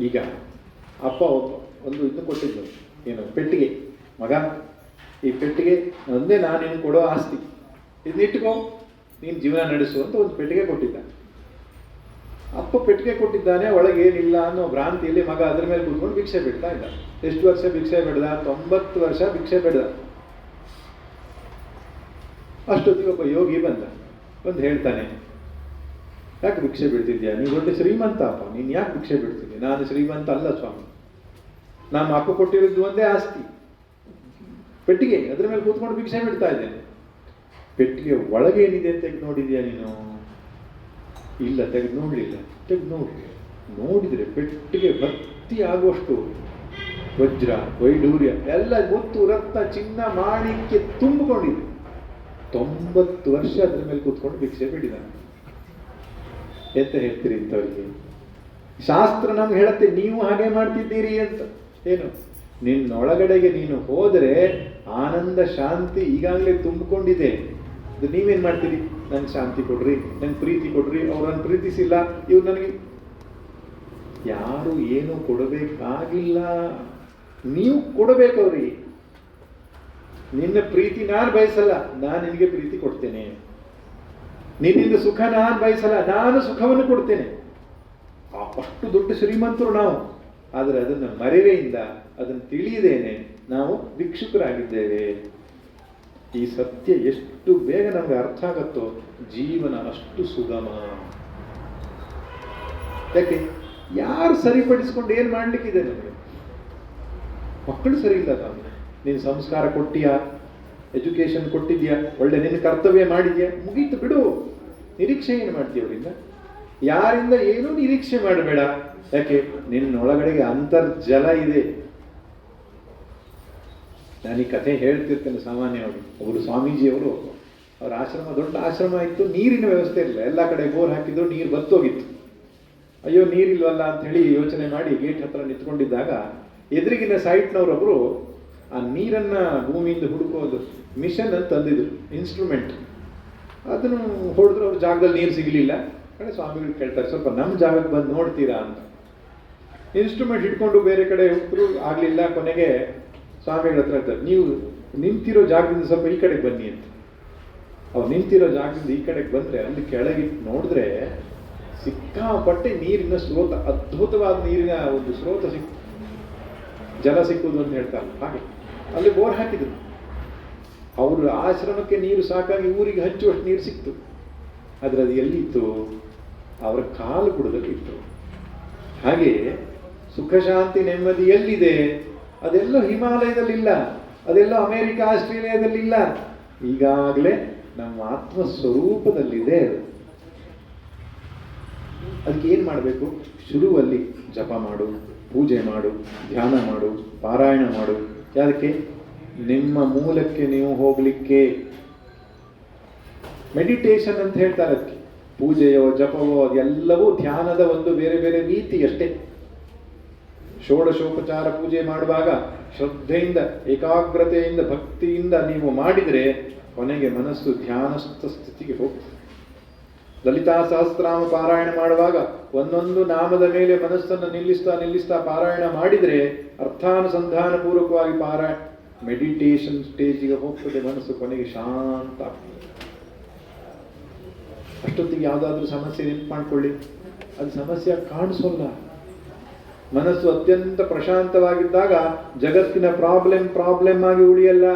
ಈಗ ಅಪ್ಪ ಒಂದು ಇದು ಕೊಟ್ಟಿದ್ದು, ಏನು ಪೆಟ್ಟಿಗೆ, ಮಗ ಈ ಪೆಟ್ಟಿಗೆ ಒಂದೇ ನಾನು ನಿನಗೆ ಕೊಡೋ ಆಸ್ತಿ, ಇದನ್ನಿಟ್ಕೋ ನೀನು ಜೀವನ ನಡೆಸು ಅಂತ ಒಂದು ಪೆಟ್ಟಿಗೆ ಕೊಟ್ಟಿದ್ದ. ಅಪ್ಪ ಪೆಟ್ಟಿಗೆ ಕೊಟ್ಟಿದ್ದಾನೆ, ಒಳಗೆ ಏನಿಲ್ಲ ಅನ್ನೋ ಭ್ರಾಂತಿಯಲ್ಲಿ ಮಗ ಅದ್ರ ಮೇಲೆ ಕೂತ್ಕೊಂಡು ಭಿಕ್ಷೆ ಬಿಡ್ತಾ ಇದ್ದ. ಎಷ್ಟು ವರ್ಷ ಭಿಕ್ಷೆ ಬಿಡ್ದ? 90 ವರ್ಷ ಭಿಕ್ಷೆ ಬಿಡ್ದ. ಅಷ್ಟೊತ್ತಿಗೆ ಒಬ್ಬ ಯೋಗಿ ಬಂದು ಹೇಳ್ತಾನೆ, ಯಾಕೆ ಭಿಕ್ಷೆ ಬಿಡ್ತಿದ್ಯಾ? ನೀವು ದೊಡ್ಡ ಶ್ರೀಮಂತ ಅಪ್ಪ, ನೀನು ಯಾಕೆ ಭಿಕ್ಷೆ ಬಿಡ್ತಿದ್ಯಾ? ನಾನು ಶ್ರೀಮಂತ ಅಲ್ಲ ಸ್ವಾಮಿ, ನಮ್ಮ ಅಪ್ಪ ಕೊಟ್ಟಿರೋದು ಒಂದೇ ಆಸ್ತಿ ಪೆಟ್ಟಿಗೆ, ಅದ್ರ ಮೇಲೆ ಕೂತ್ಕೊಂಡು ಭಿಕ್ಷೆ ಬಿಡ್ತಾ ಇದ್ದೇನೆ. ಪೆಟ್ಟಿಗೆ ಒಳಗೆ ಏನಿದೆ ಅಂತ ತೆಗೆದು ನೋಡಿದ್ಯಾ ನೀನು? ಇಲ್ಲ, ತೆಗೆದು ನೋಡಲಿಲ್ಲ. ನೋಡಿದರೆ ಪೆಟ್ಟಿಗೆ ಭರ್ತಿ ಆಗುವಷ್ಟು ವಜ್ರ, ವೈಢೂರ್ಯ ಎಲ್ಲ, ಮುತ್ತು, ರತ್ನ, ಚಿನ್ನ, ಮಾಣಿಕ್ಯ ತುಂಬಿಕೊಂಡಿದೆ. 90 ವರ್ಷ ಅದ್ರ ಮೇಲೆ ಕೂತ್ಕೊಂಡು ಭಿಕ್ಷೆ ಬಿಡಿದಾನೆ. ಎಂತ ಹೇಳ್ತೀರಿ ಇಂಥವ್ರಿಗೆ? ಶಾಸ್ತ್ರ ನಮ್ಗೆ ಹೇಳುತ್ತೆ ನೀವು ಹಾಗೆ ಮಾಡ್ತಿದ್ದೀರಿ ಅಂತ. ಏನು? ನಿನ್ನೊಳಗಡೆಗೆ ನೀನು ಹೋದರೆ ಆನಂದ, ಶಾಂತಿ ಈಗಾಗಲೇ ತುಂಬಿಕೊಂಡಿದೆ. ಅದು ನೀವೇನು ಮಾಡ್ತೀರಿ? ನನ್ಗೆ ಶಾಂತಿ ಕೊಡ್ರಿ, ನಂಗೆ ಪ್ರೀತಿ ಕೊಡ್ರಿ, ಅವ್ರು ನನ್ನ ಪ್ರೀತಿಸಿಲ್ಲ, ಇವ್ರು ನನಗೆ ಯಾರು ಏನು ಕೊಡಬೇಕಾಗಿಲ್ಲ, ನೀವು ಕೊಡಬೇಕು ಅವ್ರಿಗೆ. ನಿನ್ನ ಪ್ರೀತಿ ನಾನು ಬಯಸಲ್ಲ, ನಾನು ನಿನಗೆ ಪ್ರೀತಿ ಕೊಡ್ತೇನೆ. ನಿನ್ನಿಂದ ಸುಖ ನಾನು ಬಯಸಲ್ಲ, ನಾನು ಸುಖವನ್ನು ಕೊಡ್ತೇನೆ. ಅಷ್ಟು ದೊಡ್ಡ ಶ್ರೀಮಂತರು ನಾವು. ಆದರೆ ಅದನ್ನು ಮರೆವೆಯಿಂದ, ಅದನ್ನು ತಿಳಿಯದೇನೆ ನಾವು ಭಿಕ್ಷುಕರಾಗಿದ್ದೇವೆ. ಈ ಸತ್ಯ ಎಷ್ಟು ಬೇಗ ನಮಗೆ ಅರ್ಥ ಆಗುತ್ತೋ ಜೀವನ ಅಷ್ಟು ಸುಗಮ. ಯಾಕೆ? ಯಾರು ಸರಿಪಡಿಸ್ಕೊಂಡು ಏನು ಮಾಡಲಿಕ್ಕಿದೆ ನಮಗೆ? ಮಕ್ಕಳು ಸರಿ ಇಲ್ಲ ತಾನು. ನೀನು ಸಂಸ್ಕಾರ ಕೊಟ್ಟಿಯಾ, ಎಜುಕೇಶನ್ ಕೊಟ್ಟಿದ್ಯಾ, ಒಳ್ಳೆ ನಿನ್ನ ಕರ್ತವ್ಯ ಮಾಡಿದ್ಯಾ, ಮುಗೀತು ಬಿಡು. ನಿರೀಕ್ಷೆ ಏನು ಮಾಡ್ತೀಯ ಅವರಿಂದ? ಯಾರಿಂದ ಏನೂ ನಿರೀಕ್ಷೆ ಮಾಡಬೇಡ. ಯಾಕೆ? ನಿನ್ನೊಳಗಡೆಗೆ ಅಂತರ್ಜಲ ಇದೆ. ನಾನು ಈ ಕಥೆ ಹೇಳ್ತಿರ್ತೇನೆ ಸಾಮಾನ್ಯವಾಗಿ. ಒಬ್ಬರು ಸ್ವಾಮೀಜಿಯವರು, ಅವರ ಆಶ್ರಮ ದೊಡ್ಡ ಆಶ್ರಮ ಇತ್ತು, ನೀರಿನ ವ್ಯವಸ್ಥೆ ಇರಲಿಲ್ಲ, ಎಲ್ಲ ಕಡೆ ಬೋರ್ ಹಾಕಿದ್ರು, ನೀರು ಬತ್ತೋಗಿತ್ತು. ಅಯ್ಯೋ ನೀರಿಲ್ವಲ್ಲ ಅಂತ ಹೇಳಿ ಯೋಚನೆ ಮಾಡಿ ಗೇಟ್ ಹತ್ರ ನಿಂತ್ಕೊಂಡಿದ್ದಾಗ ಎದುರಿಗಿನ ಸೈಟ್ನವರೊಬ್ಬರು ಆ ನೀರನ್ನ ಭೂಮಿಯಿಂದ ಹುಡುಕೋದು ಮಿಷನ್ ಅಂತ ತಂದಿದ್ರು, ಇನ್ಸ್ಟ್ರೂಮೆಂಟ್. ಅದನ್ನು ಹೊಡೆದ್ರು, ಅವ್ರ ಜಾಗದಲ್ಲಿ ನೀರು ಸಿಗಲಿಲ್ಲ. ಕಡೆ ಸ್ವಾಮಿಗಳು ಕೇಳ್ತಾರೆ, ಸ್ವಲ್ಪ ನಮ್ಮ ಜಾಗಕ್ಕೆ ಬಂದು ನೋಡ್ತೀರಾ ಅಂತ. ಇನ್ಸ್ಟ್ರೂಮೆಂಟ್ ಇಟ್ಕೊಂಡು ಬೇರೆ ಕಡೆ ಹೋಗ್ತರು, ಆಗಲಿಲ್ಲ. ಕೊನೆಗೆ ಸ್ವಾಮಿಗಳ ಹತ್ರ ಹೇಳ್ತಾರೆ, ನೀವು ನಿಂತಿರೋ ಜಾಗದಿಂದ ಸ್ವಲ್ಪ ಈ ಕಡೆಗೆ ಬನ್ನಿ ಅಂತ. ಅವ್ರು ನಿಂತಿರೋ ಜಾಗದಿಂದ ಈ ಕಡೆಗೆ ಬಂದರೆ ಅಲ್ಲಿ ಕೆಳಗಿಟ್ಟು ನೋಡಿದ್ರೆ ಸಿಕ್ಕಾಪಟ್ಟೆ ನೀರಿನ ಸ್ರೋತ, ಅದ್ಭುತವಾದ ನೀರಿನ ಒಂದು ಸ್ರೋತ ಜಲ ಸಿಕ್ಕುವುದು ಅಂತ ಹೇಳ್ತಾರೆ. ಹಾಗೆ ಅಲ್ಲಿ ಬೋರ್ ಹಾಕಿದ್ರು. ಅವ್ರ ಆಶ್ರಮಕ್ಕೆ ನೀರು ಸಾಕಾಗಿ ಊರಿಗೆ ಹಚ್ಚುವಷ್ಟು ನೀರು ಸಿಕ್ತು. ಆದರೆ ಅದು ಎಲ್ಲಿತ್ತು? ಅವರ ಕಾಲು ಬುಡದಲ್ಲಿ ಇತ್ತು. ಹಾಗೆ ಸುಖ ಶಾಂತಿ ನೆಮ್ಮದಿ ಎಲ್ಲಿದೆ? ಅದೆಲ್ಲೋ ಹಿಮಾಲಯದಲ್ಲಿಲ್ಲ, ಅದೆಲ್ಲೋ ಅಮೆರಿಕ ಆಸ್ಟ್ರೇಲಿಯಾದಲ್ಲಿಲ್ಲ. ಈಗಾಗಲೇ ನಮ್ಮ ಆತ್ಮಸ್ವರೂಪದಲ್ಲಿದೆ. ಅದಕ್ಕೆ ಏನು ಮಾಡಬೇಕು? ಶುರುವಲ್ಲಿ ಜಪ ಮಾಡು, ಪೂಜೆ ಮಾಡು, ಧ್ಯಾನ ಮಾಡು, ಪಾರಾಯಣ ಮಾಡು. ಯಾವುದಕ್ಕೆ? ನಿಮ್ಮ ಮೂಲಕ್ಕೆ ನೀವು ಹೋಗಲಿಕ್ಕೆ. ಮೆಡಿಟೇಷನ್ ಅಂತ ಹೇಳ್ತಾರೆ ಅದಕ್ಕೆ. ಪೂಜೆಯೋ ಜಪವೋ ಅದೆಲ್ಲವೂ ಧ್ಯಾನದ ಒಂದು ಬೇರೆ ಬೇರೆ ರೀತಿ ಅಷ್ಟೇ. ಷೋಡಶೋಪಚಾರ ಪೂಜೆ ಮಾಡುವಾಗ ಶ್ರದ್ಧೆಯಿಂದ, ಏಕಾಗ್ರತೆಯಿಂದ, ಭಕ್ತಿಯಿಂದ ನೀವು ಮಾಡಿದರೆ ಕೊನೆಗೆ ಮನಸ್ಸು ಧ್ಯಾನಸ್ಥ ಸ್ಥಿತಿಗೆ ಹೋಗ್ತದೆ. ಲಲಿತಾ ಸಹಸ್ರನಾಮ ಪಾರಾಯಣ ಮಾಡುವಾಗ ಒಂದೊಂದು ನಾಮದ ಮೇಲೆ ಮನಸ್ಸನ್ನು ನಿಲ್ಲಿಸ್ತಾ ಪಾರಾಯಣ ಮಾಡಿದರೆ ಅರ್ಥಾನುಸಂಧಾನ ಪೂರ್ವಕವಾಗಿ ಪಾರಾಯಣ ಮೆಡಿಟೇಷನ್ ಸ್ಟೇಜಿಗೆ ಹೋಗ್ತದೆ. ಮನಸ್ಸು ಕೊನೆಗೆ ಶಾಂತ ಆಗ್ತದೆ. ಅಷ್ಟೊತ್ತಿಗೆ ಯಾವುದಾದ್ರೂ ಸಮಸ್ಯೆ ನೆನಪು ಮಾಡ್ಕೊಳ್ಳಿ, ಅದು ಸಮಸ್ಯೆ ಕಾಣಿಸೋಲ್ಲ. ಮನಸ್ಸು ಅತ್ಯಂತ ಪ್ರಶಾಂತವಾಗಿದ್ದಾಗ ಜಗತ್ತಿನ ಪ್ರಾಬ್ಲಮ್ ಆಗಿ ಉಳಿಯಲ್ಲ.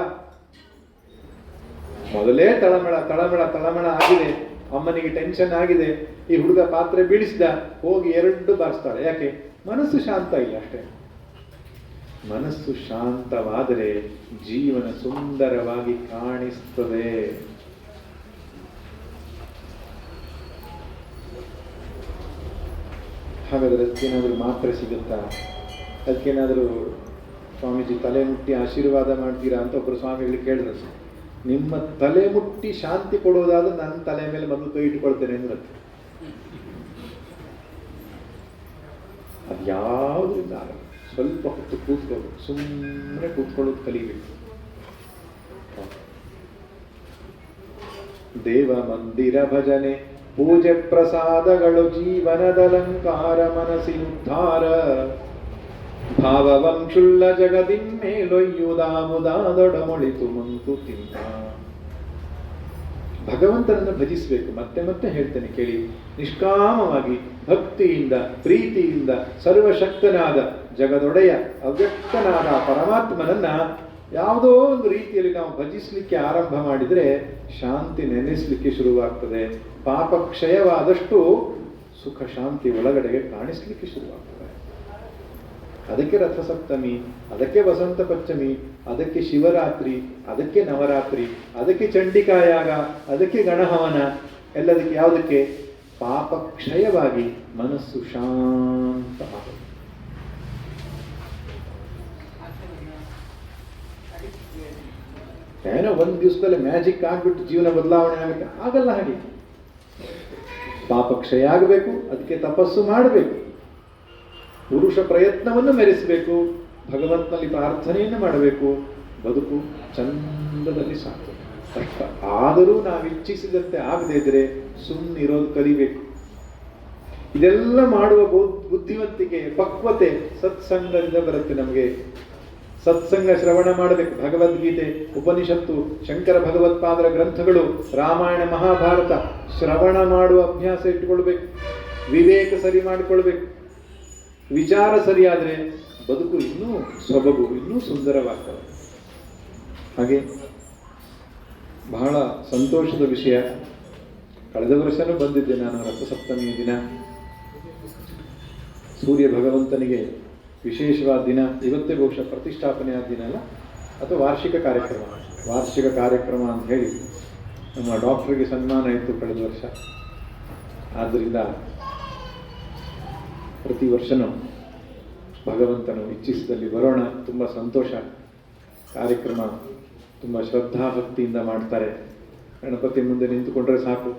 ಮೊದಲೇ ತಳಮಳ ಆಗಿದೆ, ಅಮ್ಮನಿಗೆ ಟೆನ್ಷನ್ ಆಗಿದೆ, ಈ ಹುಡುಗ ಪಾತ್ರೆ ಬೀಳಿಸಿದ, ಹೋಗಿ 2 ಬಾರಿಸ್ತಾಳೆ. ಯಾಕೆ? ಮನಸ್ಸು ಶಾಂತ ಇಲ್ಲ ಅಷ್ಟೇ. ಮನಸ್ಸು ಶಾಂತವಾದರೆ ಜೀವನ ಸುಂದರವಾಗಿ ಕಾಣಿಸ್ತದೆ. ಹಾಗಾದ್ರೆ ಅದಕ್ಕೇನಾದರೂ ಮಾತ್ರೆ ಸಿಗುತ್ತಾ? ಅದಕ್ಕೇನಾದರೂ ಸ್ವಾಮೀಜಿ ತಲೆ ಮುಟ್ಟಿ ಆಶೀರ್ವಾದ ಮಾಡ್ತೀರಾ ಅಂತ ಒಬ್ಬರು ಸ್ವಾಮಿಗಳಿಗೆ ಕೇಳಿದ್ರು. ನಿಮ್ಮ ತಲೆ ಮುಟ್ಟಿ ಶಾಂತಿ ಕೊಡೋದಾದ್ರೆ ನನ್ನ ತಲೆ ಮೇಲೆ ಮೊದಲು ಕೈ ಇಟ್ಕೊಳ್ತೇನೆ ಅಂದ್ರೆ ಅದು ಯಾವುದರಿಂದ ಆಗಲ್ಲ. ಸ್ವಲ್ಪ ಹೊತ್ತು ಕೂತ್ಕೊಳ್ಳೋದು, ಸುಮ್ಮನೆ ಕೂತ್ಕೊಳ್ಳೋದು ಕಲಿಬೇಕು. ದೇವ ಮಂದಿರ ಭಜನೆ, ಪೂಜೆ ಪ್ರಸಾದಗಳು ಜೀವನದಲಂಕಾರ, ಮನಸ್ಸಿ ಉದ್ಧಾರ. ಭಾವವಂಶುಳ್ಳ ಜಗದಿನ್ಮೇಲೊಯ್ಯುದಾಮುದಾದೊಡಮೊಳಿತು ಮಂಕುತಿಮ್ಮ. ಭಗವಂತನನ್ನು ಭಜಿಸಬೇಕು. ಮತ್ತೆ ಹೇಳ್ತೇನೆ ಕೇಳಿ. ನಿಷ್ಕಾಮವಾಗಿ, ಭಕ್ತಿಯಿಂದ, ಪ್ರೀತಿಯಿಂದ, ಸರ್ವಶಕ್ತನಾದ ಜಗದೊಡೆಯ ಅವ್ಯಕ್ತನಾದ ಪರಮಾತ್ಮನನ್ನ ಯಾವುದೋ ಒಂದು ರೀತಿಯಲ್ಲಿ ನಾವು ಭಜಿಸಲಿಕ್ಕೆ ಆರಂಭ ಮಾಡಿದರೆ ಶಾಂತಿ ನೆನೆಸಲಿಕ್ಕೆ ಶುರುವಾಗ್ತದೆ. ಪಾಪ ಕ್ಷಯವಾದಷ್ಟು ಸುಖ ಶಾಂತಿ ಒಳಗಡೆಗೆ ಕಾಣಿಸ್ಲಿಕ್ಕೆ ಶುರುವಾಗ್ತದೆ. ಅದಕ್ಕೆ ರಥಸಪ್ತಮಿ, ಅದಕ್ಕೆ ವಸಂತ ಪಂಚಮಿ, ಅದಕ್ಕೆ ಶಿವರಾತ್ರಿ, ಅದಕ್ಕೆ ನವರಾತ್ರಿ, ಅದಕ್ಕೆ ಚಂಡಿಕಾಯಾಗ, ಅದಕ್ಕೆ ಗಣಹವನ. ಎಲ್ಲದಕ್ಕೆ ಯಾವುದಕ್ಕೆ? ಪಾಪ ಕ್ಷಯವಾಗಿ ಮನಸ್ಸು ಶಾಂತ ಆಗುತ್ತೆ. ಏನೋ ಒಂದು ದಿವಸದಲ್ಲಿ ಮ್ಯಾಜಿಕ್ ಆಗ್ಬಿಟ್ಟು ಜೀವನ ಬದಲಾವಣೆ ಆಗುತ್ತೆ, ಆಗಲ್ಲ. ಹಾಗೆ ಪಾಪ ಕ್ಷಯ ಆಗಬೇಕು, ಅದಕ್ಕೆ ತಪಸ್ಸು ಮಾಡಬೇಕು, ಪುರುಷ ಪ್ರಯತ್ನವನ್ನು ಮೆರೆಸಬೇಕು, ಭಗವಂತನಲ್ಲಿ ಪ್ರಾರ್ಥನೆಯನ್ನು ಮಾಡಬೇಕು, ಬದುಕು ಚಂದದಲ್ಲಿ ಸಾಕು. ಕಷ್ಟ ಆದರೂ ನಾವು ಇಚ್ಛಿಸಿದಂತೆ ಆಗದೇ ಇದ್ರೆ ಸುಮ್ಮನಿರೋದು ಕಲಿಬೇಕು. ಇದೆಲ್ಲ ಮಾಡುವ ಬುದ್ಧಿವಂತಿಕೆ, ಪಕ್ವತೆ ಸತ್ಸಂಗದಿಂದ ಬರುತ್ತೆ ನಮಗೆ. ಸತ್ಸಂಗ ಶ್ರವಣ ಮಾಡಬೇಕು. ಭಗವದ್ಗೀತೆ, ಉಪನಿಷತ್ತು, ಶಂಕರ ಭಗವತ್ಪಾದರ ಗ್ರಂಥಗಳು, ರಾಮಾಯಣ, ಮಹಾಭಾರತ ಶ್ರವಣ ಮಾಡುವ ಅಭ್ಯಾಸ ಇಟ್ಟುಕೊಳ್ಬೇಕು. ವಿವೇಕ ಸರಿ ಮಾಡಿಕೊಳ್ಬೇಕು. ವಿಚಾರ ಸರಿಯಾದರೆ ಬದುಕು ಇನ್ನೂ ಸೊಬಗು, ಇನ್ನೂ ಸುಂದರವಾಗ್ತದೆ. ಹಾಗೆ ಬಹಳ ಸಂತೋಷದ ವಿಷಯ, ಕಳೆದ ವರ್ಷನೂ ಬಂದಿದ್ದೆ ನಾನು ರಥಸಪ್ತಮಿಯ ದಿನ. ಸೂರ್ಯ ಭಗವಂತನಿಗೆ ವಿಶೇಷವಾದ ದಿನ ಇವತ್ತೇ ಬಹುಶಃ ಪ್ರತಿಷ್ಠಾಪನೆಯ ದಿನ ಅಲ್ಲ, ಅಥವಾ ವಾರ್ಷಿಕ ಕಾರ್ಯಕ್ರಮ ಅಂತ ಹೇಳಿ ನಮ್ಮ ಡಾಕ್ಟ್ರಿಗೆ ಸನ್ಮಾನ ಇತ್ತು ಕಳೆದ ವರ್ಷ. ಆದ್ದರಿಂದ ಪ್ರತಿ ವರ್ಷನೂ ಭಗವಂತನು ಇಚ್ಛಿಸಿದಲ್ಲಿ ಬರೋಣ. ತುಂಬ ಸಂತೋಷ. ಕಾರ್ಯಕ್ರಮ ತುಂಬ ಶ್ರದ್ಧಾಭಕ್ತಿಯಿಂದ ಮಾಡ್ತಾರೆ. ಗಣಪತಿ ಮುಂದೆ ನಿಂತುಕೊಂಡ್ರೆ ಸಾಕು.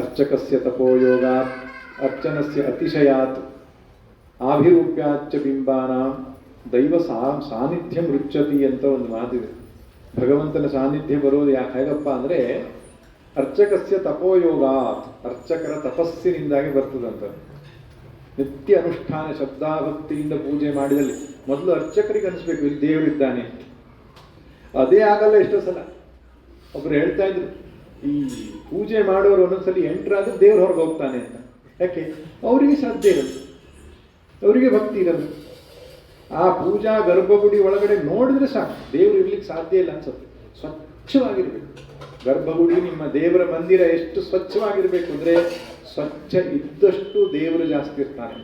ಅರ್ಚಕಸ್ಯ ತಪೋಯೋಗಾತ್ ಅರ್ಚನಸ್ಯ ಅತಿಶಯಾತ್ ಆಭಿರೂಪ್ಯಾಚ್ಚ ಬಿಂಬಾನಾಂ ದೈವ ಸಾನ್ನಿಧ್ಯ ಮೃಚ್ಯತಿ ಅಂತ ಒಂದು ಮಾತಿದೆ. ಭಗವಂತನ ಸಾನ್ನಿಧ್ಯ ಬರೋದು ಹೇಗಪ್ಪ ಅಂದರೆ ಅರ್ಚಕಸ್ಯ ತಪೋಯೋಗಾತ್, ಅರ್ಚಕರ ತಪಸ್ಸಿನಿಂದಾಗಿ ಬರ್ತದಂತ. ನಿತ್ಯ ಅನುಷ್ಠಾನ ಶ್ರದ್ಧಾಭಕ್ತಿಯಿಂದ ಪೂಜೆ ಮಾಡಿದಲ್ಲಿ ಮೊದಲು ಅರ್ಚಕರಿಗೆ ಅನಿಸ್ಬೇಕು ಇಲ್ಲಿ ದೇವರಿದ್ದಾನೆ. ಅದೇ ಆಗಲ್ಲ. ಎಷ್ಟೋ ಸಲ ಒಬ್ರು ಹೇಳ್ತಾ ಇದ್ರು, ಈ ಪೂಜೆ ಮಾಡೋರು ಒಂದೊಂದ್ಸಲಿ ಎಂಟ್ರಾದ್ರೆ ದೇವ್ರು ಹೊರಗೆ ಹೋಗ್ತಾನೆ ಅಂತ. ಯಾಕೆ? ಅವರಿಗೆ ಶ್ರದ್ಧೆ ಇರಲ್ಲ, ಅವರಿಗೆ ಭಕ್ತಿ ಇರಲ್ಲ. ಆ ಪೂಜಾ ಗರ್ಭಗುಡಿ ಒಳಗಡೆ ನೋಡಿದ್ರೆ ಸಾಕು, ದೇವರು ಇರ್ಲಿಕ್ಕೆ ಸಾಧ್ಯ ಇಲ್ಲ ಅನ್ಸುತ್ತೆ. ಸ್ವಚ್ಛವಾಗಿರ್ಬೇಕು ಗರ್ಭಗುಡಿ. ನಿಮ್ಮ ದೇವರ ಮಂದಿರ ಎಷ್ಟು ಸ್ವಚ್ಛವಾಗಿರ್ಬೇಕು ಅಂದರೆ ಸ್ವಚ್ಛ ಇದ್ದಷ್ಟು ದೇವರು ಜಾಸ್ತಿ ಇರ್ತಾನೆ.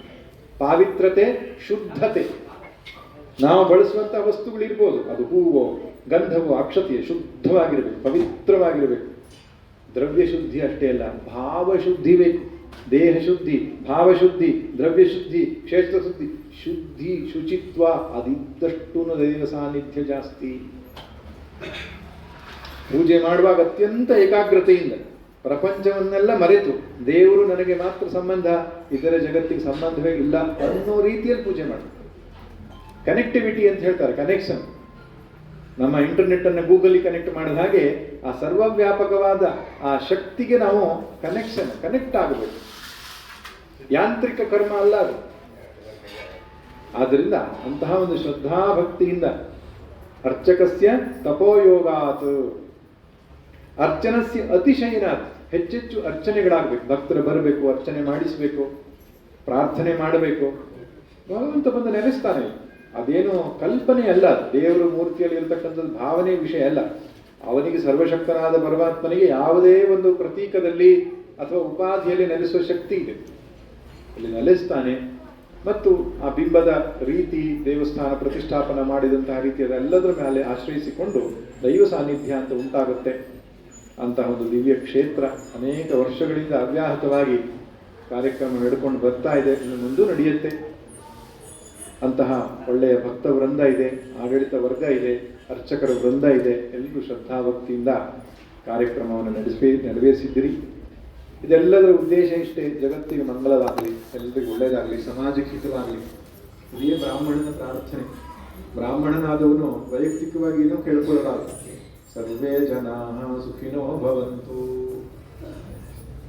ಪಾವಿತ್ರತೆ, ಶುದ್ಧತೆ. ನಾವು ಬಳಸುವಂಥ ವಸ್ತುಗಳಿರ್ಬೋದು, ಅದು ಹೂವೋ ಗಂಧವೋ ಅಕ್ಷತೆಯೋ ಶುದ್ಧವಾಗಿರ್ಬೇಕು, ಪವಿತ್ರವಾಗಿರ್ಬೇಕು. ದ್ರವ್ಯ ಶುದ್ಧಿ ಅಷ್ಟೇ ಅಲ್ಲ, ಭಾವಶುದ್ಧಿ ಬೇಕು. ದೇಹ ಶುದ್ಧಿ, ಭಾವಶುದ್ಧಿ, ದ್ರವ್ಯ ಶುದ್ಧಿ, ಕ್ಷೇತ್ರ ಶುದ್ಧಿ, ಶುದ್ಧಿ ಶುಚಿತ್ವ ಅದಿದ್ದಷ್ಟು ದೈವ ಸಾನ್ನಿಧ್ಯ ಜಾಸ್ತಿ. ಪೂಜೆ ಮಾಡುವಾಗ ಅತ್ಯಂತ ಏಕಾಗ್ರತೆಯಿಂದ ಪ್ರಪಂಚವನ್ನೆಲ್ಲ ಮರೆತು ದೇವರು ನನಗೆ ಮಾತ್ರ ಸಂಬಂಧ, ಇತರ ಜಗತ್ತಿಗೆ ಸಂಬಂಧವೇ ಇಲ್ಲ ಅನ್ನೋ ರೀತಿಯಲ್ಲಿ ಪೂಜೆ ಮಾಡಬೇಕು. ಕನೆಕ್ಟಿವಿಟಿ ಅಂತ ಹೇಳ್ತಾರೆ, ಕನೆಕ್ಷನ್. ನಮ್ಮ ಇಂಟರ್ನೆಟ್ ಅನ್ನು ಗೂಗಲ್ ಕನೆಕ್ಟ್ ಮಾಡಿದ ಹಾಗೆ ಆ ಸರ್ವವ್ಯಾಪಕವಾದ ಆ ಶಕ್ತಿಗೆ ನಾವು ಕನೆಕ್ಟ್ ಆಗಬೇಕು. ಯಾಂತ್ರಿಕ ಕರ್ಮ ಅಲ್ಲ ಅದು. ಆದ್ದರಿಂದ ಅಂತಹ ಒಂದು ಶ್ರದ್ಧಾಭಕ್ತಿಯಿಂದ ಅರ್ಚಕಸ್ಯ ತಪೋಯೋಗಾತ್ ಅರ್ಚನಸ್ಯ ಅತಿಶಯನಾತ್, ಹೆಚ್ಚೆಚ್ಚು ಅರ್ಚನೆಗಳಾಗಬೇಕು. ಭಕ್ತರು ಬರಬೇಕು, ಅರ್ಚನೆ ಮಾಡಿಸಬೇಕು, ಪ್ರಾರ್ಥನೆ ಮಾಡಬೇಕು. ಭಗವಂತ ಬಂದು ನೆಲೆಸ್ತಾನೆ. ಅದೇನು ಕಲ್ಪನೆ ಅಲ್ಲ, ದೇವರ ಮೂರ್ತಿಯಲ್ಲಿ ಇರತಕ್ಕಂಥದ್ದು ಭಾವನೆ ವಿಷಯ ಅಲ್ಲ. ಅವನಿಗೆ ಸರ್ವಶಕ್ತನಾದ ಪರಮಾತ್ಮನಿಗೆ ಯಾವುದೇ ಒಂದು ಪ್ರತೀಕದಲ್ಲಿ ಅಥವಾ ಉಪಾಧಿಯಲ್ಲಿ ನೆಲೆಸುವ ಶಕ್ತಿ ಇದೆ. ಅಲ್ಲಿ ನೆಲೆಸ್ತಾನೆ. ಮತ್ತು ಆ ಬಿಂಬದ ರೀತಿ, ದೇವಸ್ಥಾನ ಪ್ರತಿಷ್ಠಾಪನೆ ಮಾಡಿದಂತಹ ರೀತಿ ಅದೆಲ್ಲದರ ಮೇಲೆ ಆಶ್ರಯಿಸಿಕೊಂಡು ದೈವ ಸಾನ್ನಿಧ್ಯ ಅಂತ ಉಂಟಾಗುತ್ತೆ. ಅಂತಹ ಒಂದು ದಿವ್ಯ ಕ್ಷೇತ್ರ ಅನೇಕ ವರ್ಷಗಳಿಂದ ಅವ್ಯಾಹತವಾಗಿ ಕಾರ್ಯಕ್ರಮ ನಡ್ಕೊಂಡು ಬರ್ತಾ ಇದೆ, ಇನ್ನು ಮುಂದೂ ನಡೆಯುತ್ತೆ. ಅಂತಹ ಒಳ್ಳೆಯ ಭಕ್ತ ವೃಂದ ಇದೆ, ಆಡಳಿತ ವರ್ಗ ಇದೆ, ಅರ್ಚಕರ ವೃಂದ ಇದೆ. ಎಲ್ಲರೂ ಶ್ರದ್ಧಾಭಕ್ತಿಯಿಂದ ಕಾರ್ಯಕ್ರಮವನ್ನು ನೆರವೇರಿಸಿದ್ದೀರಿ. ಇದೆಲ್ಲದರ ಉದ್ದೇಶ ಇಷ್ಟೇ, ಜಗತ್ತಿಗೆ ಮಂಗಲವಾಗಲಿ, ಎಲ್ಲರಿಗೂ ಒಳ್ಳೆಯದಾಗಲಿ, ಸಮಾಜಕ್ಕೆ ಹಿತವಾಗಲಿ. ಇದೇ ಬ್ರಾಹ್ಮಣನ ಪ್ರಾರ್ಥನೆ. ಬ್ರಾಹ್ಮಣನಾದವನು ವೈಯಕ್ತಿಕವಾಗಿ ಏನೋ ಕೇಳ್ಕೊಳ್ಳಬಾರದು. ಸರ್ವೇ ಜನಾ ಸುಖಿನೋ ಭವಂತು.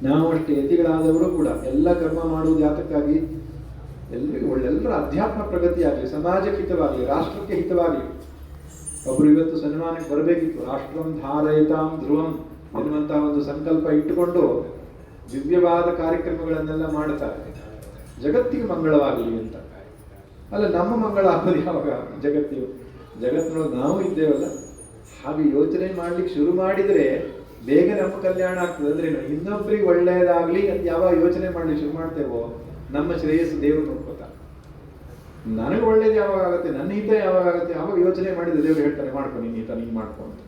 ನಾವು ಅಷ್ಟೇ ಯತಿಗಳಾದವರು ಕೂಡ ಎಲ್ಲ ಕರ್ಮ ಮಾಡುವುದು ಯಾತಕ್ಕಾಗಿ? ಎಲ್ಲರಿಗೂ ಎಲ್ಲರ ಅಧ್ಯಾತ್ಮ ಪ್ರಗತಿ ಆಗಲಿ, ಸಮಾಜಕ್ಕೆ ಹಿತವಾಗಲಿ, ರಾಷ್ಟ್ರಕ್ಕೆ ಹಿತವಾಗಲಿ. ಒಬ್ಬರು ಇವತ್ತು ಸನ್ಮಾನಕ್ಕೆ ಬರಬೇಕಿತ್ತು. ರಾಷ್ಟ್ರಂ ಧಾರಯತಾಂ ಧ್ರುವಂ ಎನ್ನುವಂತಹ ಒಂದು ಸಂಕಲ್ಪ ಇಟ್ಟುಕೊಂಡು ದಿವ್ಯವಾದ ಕಾರ್ಯಕ್ರಮಗಳನ್ನೆಲ್ಲ ಮಾಡ್ತಾರೆ, ಜಗತ್ತಿಗೆ ಮಂಗಳವಾಗಲಿ ಅಂತ. ಅಲ್ಲ, ನಮ್ಮ ಮಂಗಳ ಆಗೋದು ಯಾವಾಗ? ಜಗತ್ತಿನೊಳಗೆ ನಾವು ಇದ್ದೇವಲ್ಲ, ಹಾಗೆ ಯೋಚನೆ ಮಾಡ್ಲಿಕ್ಕೆ ಶುರು ಮಾಡಿದರೆ ಬೇಗ ನಮ್ಮ ಕಲ್ಯಾಣ ಆಗ್ತದೆ. ಅಂದ್ರೆ ಇನ್ನೊಬ್ಬರಿಗೆ ಒಳ್ಳೆಯದಾಗ್ಲಿ ಅಂತ ಯಾವಾಗ ಯೋಚನೆ ಮಾಡ್ಲಿಕ್ಕೆ ಶುರು ಮಾಡ್ತೇವೋ ನಮ್ಮ ಶ್ರೇಯಸ್ಸು ದೇವರು ನೋಡ್ಕೋತಾರೆ. ನನಗೆ ಒಳ್ಳೇದು ಯಾವಾಗ ಆಗುತ್ತೆ, ನನ್ನ ಹಿತ ಯಾವಾಗ ಆಗುತ್ತೆ, ಯಾವಾಗ ಯೋಚನೆ ಮಾಡಿದ್ರೆ ದೇವರು ಹೇಳ್ತಾನೆ ಮಾಡ್ಕೊ, ನಿನ್ನ ಹಿತ ನೀನು ಮಾಡ್ಕೊ ಅಂತ.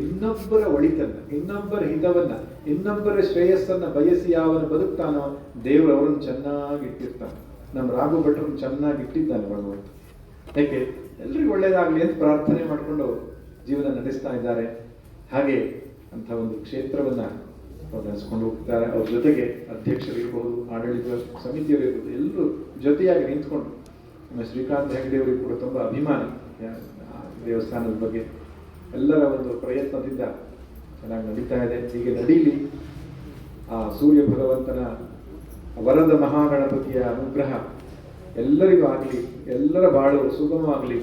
ಇನ್ನೊಬ್ಬರ ಒಳಿತನ್ನ, ಇನ್ನೊಬ್ಬರ ಹಿತವನ್ನ, ಇನ್ನೊಬ್ಬರ ಶ್ರೇಯಸ್ಸನ್ನ ಬಯಸಿ ಯಾವನು ಬದುಕ್ತಾನೋ ದೇವರು ಅವರನ್ನು ಚೆನ್ನಾಗಿ ಇಟ್ಟಿರ್ತಾನೆ. ನಮ್ಮ ರಾಘು ಭಟ್ರನ್ನು ಚೆನ್ನಾಗಿ ಇಟ್ಟಿದ್ದಾನೆ ಭಗವಂತ. ಯಾಕೆ? ಎಲ್ರಿಗೂ ಒಳ್ಳೇದಾಗಲಿ ಅಂತ ಪ್ರಾರ್ಥನೆ ಮಾಡಿಕೊಂಡು ಜೀವನ ನಡೆಸ್ತಾ ಇದ್ದಾರೆ. ಹಾಗೆ ಅಂಥ ಒಂದು ಕ್ಷೇತ್ರವನ್ನ ನಡೆಸ್ಕೊಂಡು ಹೋಗ್ತಾರೆ. ಅವ್ರ ಜೊತೆಗೆ ಅಧ್ಯಕ್ಷರಿರ್ಬೋದು, ಆಡಳಿತ ಸಮಿತಿಯವರಿರ್ಬೋದು, ಎಲ್ಲರೂ ಜೊತೆಯಾಗಿ ನಿಂತ್ಕೊಂಡು. ನಮ್ಮ ಶ್ರೀಕಾಂತ್ ಹೆಗ್ಡೆಯವರಿಗೆ ಕೂಡ ತುಂಬ ಅಭಿಮಾನ ದೇವಸ್ಥಾನದ ಬಗ್ಗೆ. ಎಲ್ಲರ ಒಂದು ಪ್ರಯತ್ನದಿಂದ ಚೆನ್ನಾಗಿ ನಡೀತಾ ಇದೆ. ಹೀಗೆ ನಡೀಲಿ. ಆ ಸೂರ್ಯ ಭಗವಂತನ ವರದ ಮಹಾಗಣಪತಿಯ ಅನುಗ್ರಹ ಎಲ್ಲರಿಗೂ ಆಗಲಿ, ಎಲ್ಲರ ಬಾಳು ಸುಗಮವಾಗಲಿ,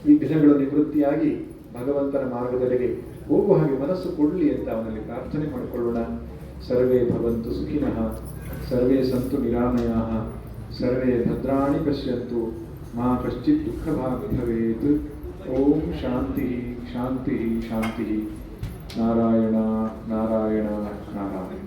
ವಿಘ್ನಗಳು ನಿವೃತ್ತಿಯಾಗಿ ಭಗವಂತನ ಮಾರ್ಗದಲ್ಲಿಗೆ ಹೋಗುವ ಹಾಗೆ ಮನಸ್ಸು ಕೊಡಲಿ ಅಂತ ಅವನಲ್ಲಿ ಪ್ರಾರ್ಥನೆ ಮಾಡಿಕೊಳ್ಳೋಣ. ಸರ್ವೇ ಭವಂತು ಸುಖಿನಃ, ಸರ್ವೇ ಸಂತು ನಿರಾಮಯಾಃ, ಸರ್ವೇ ಭದ್ರಾಣಿ ಪಶ್ಯಂತು, ಮಾ ಕಶ್ಚಿತ್ ದುಃಖಭಾಗ್ ಭವೇತ್. ಓಂ ಶಾಂತಿ ಶಾಂತಿ ಶಾಂತಿ. ನಾರಾಯಣ ನಾರಾಯಣ ನಾರಾಯಣ.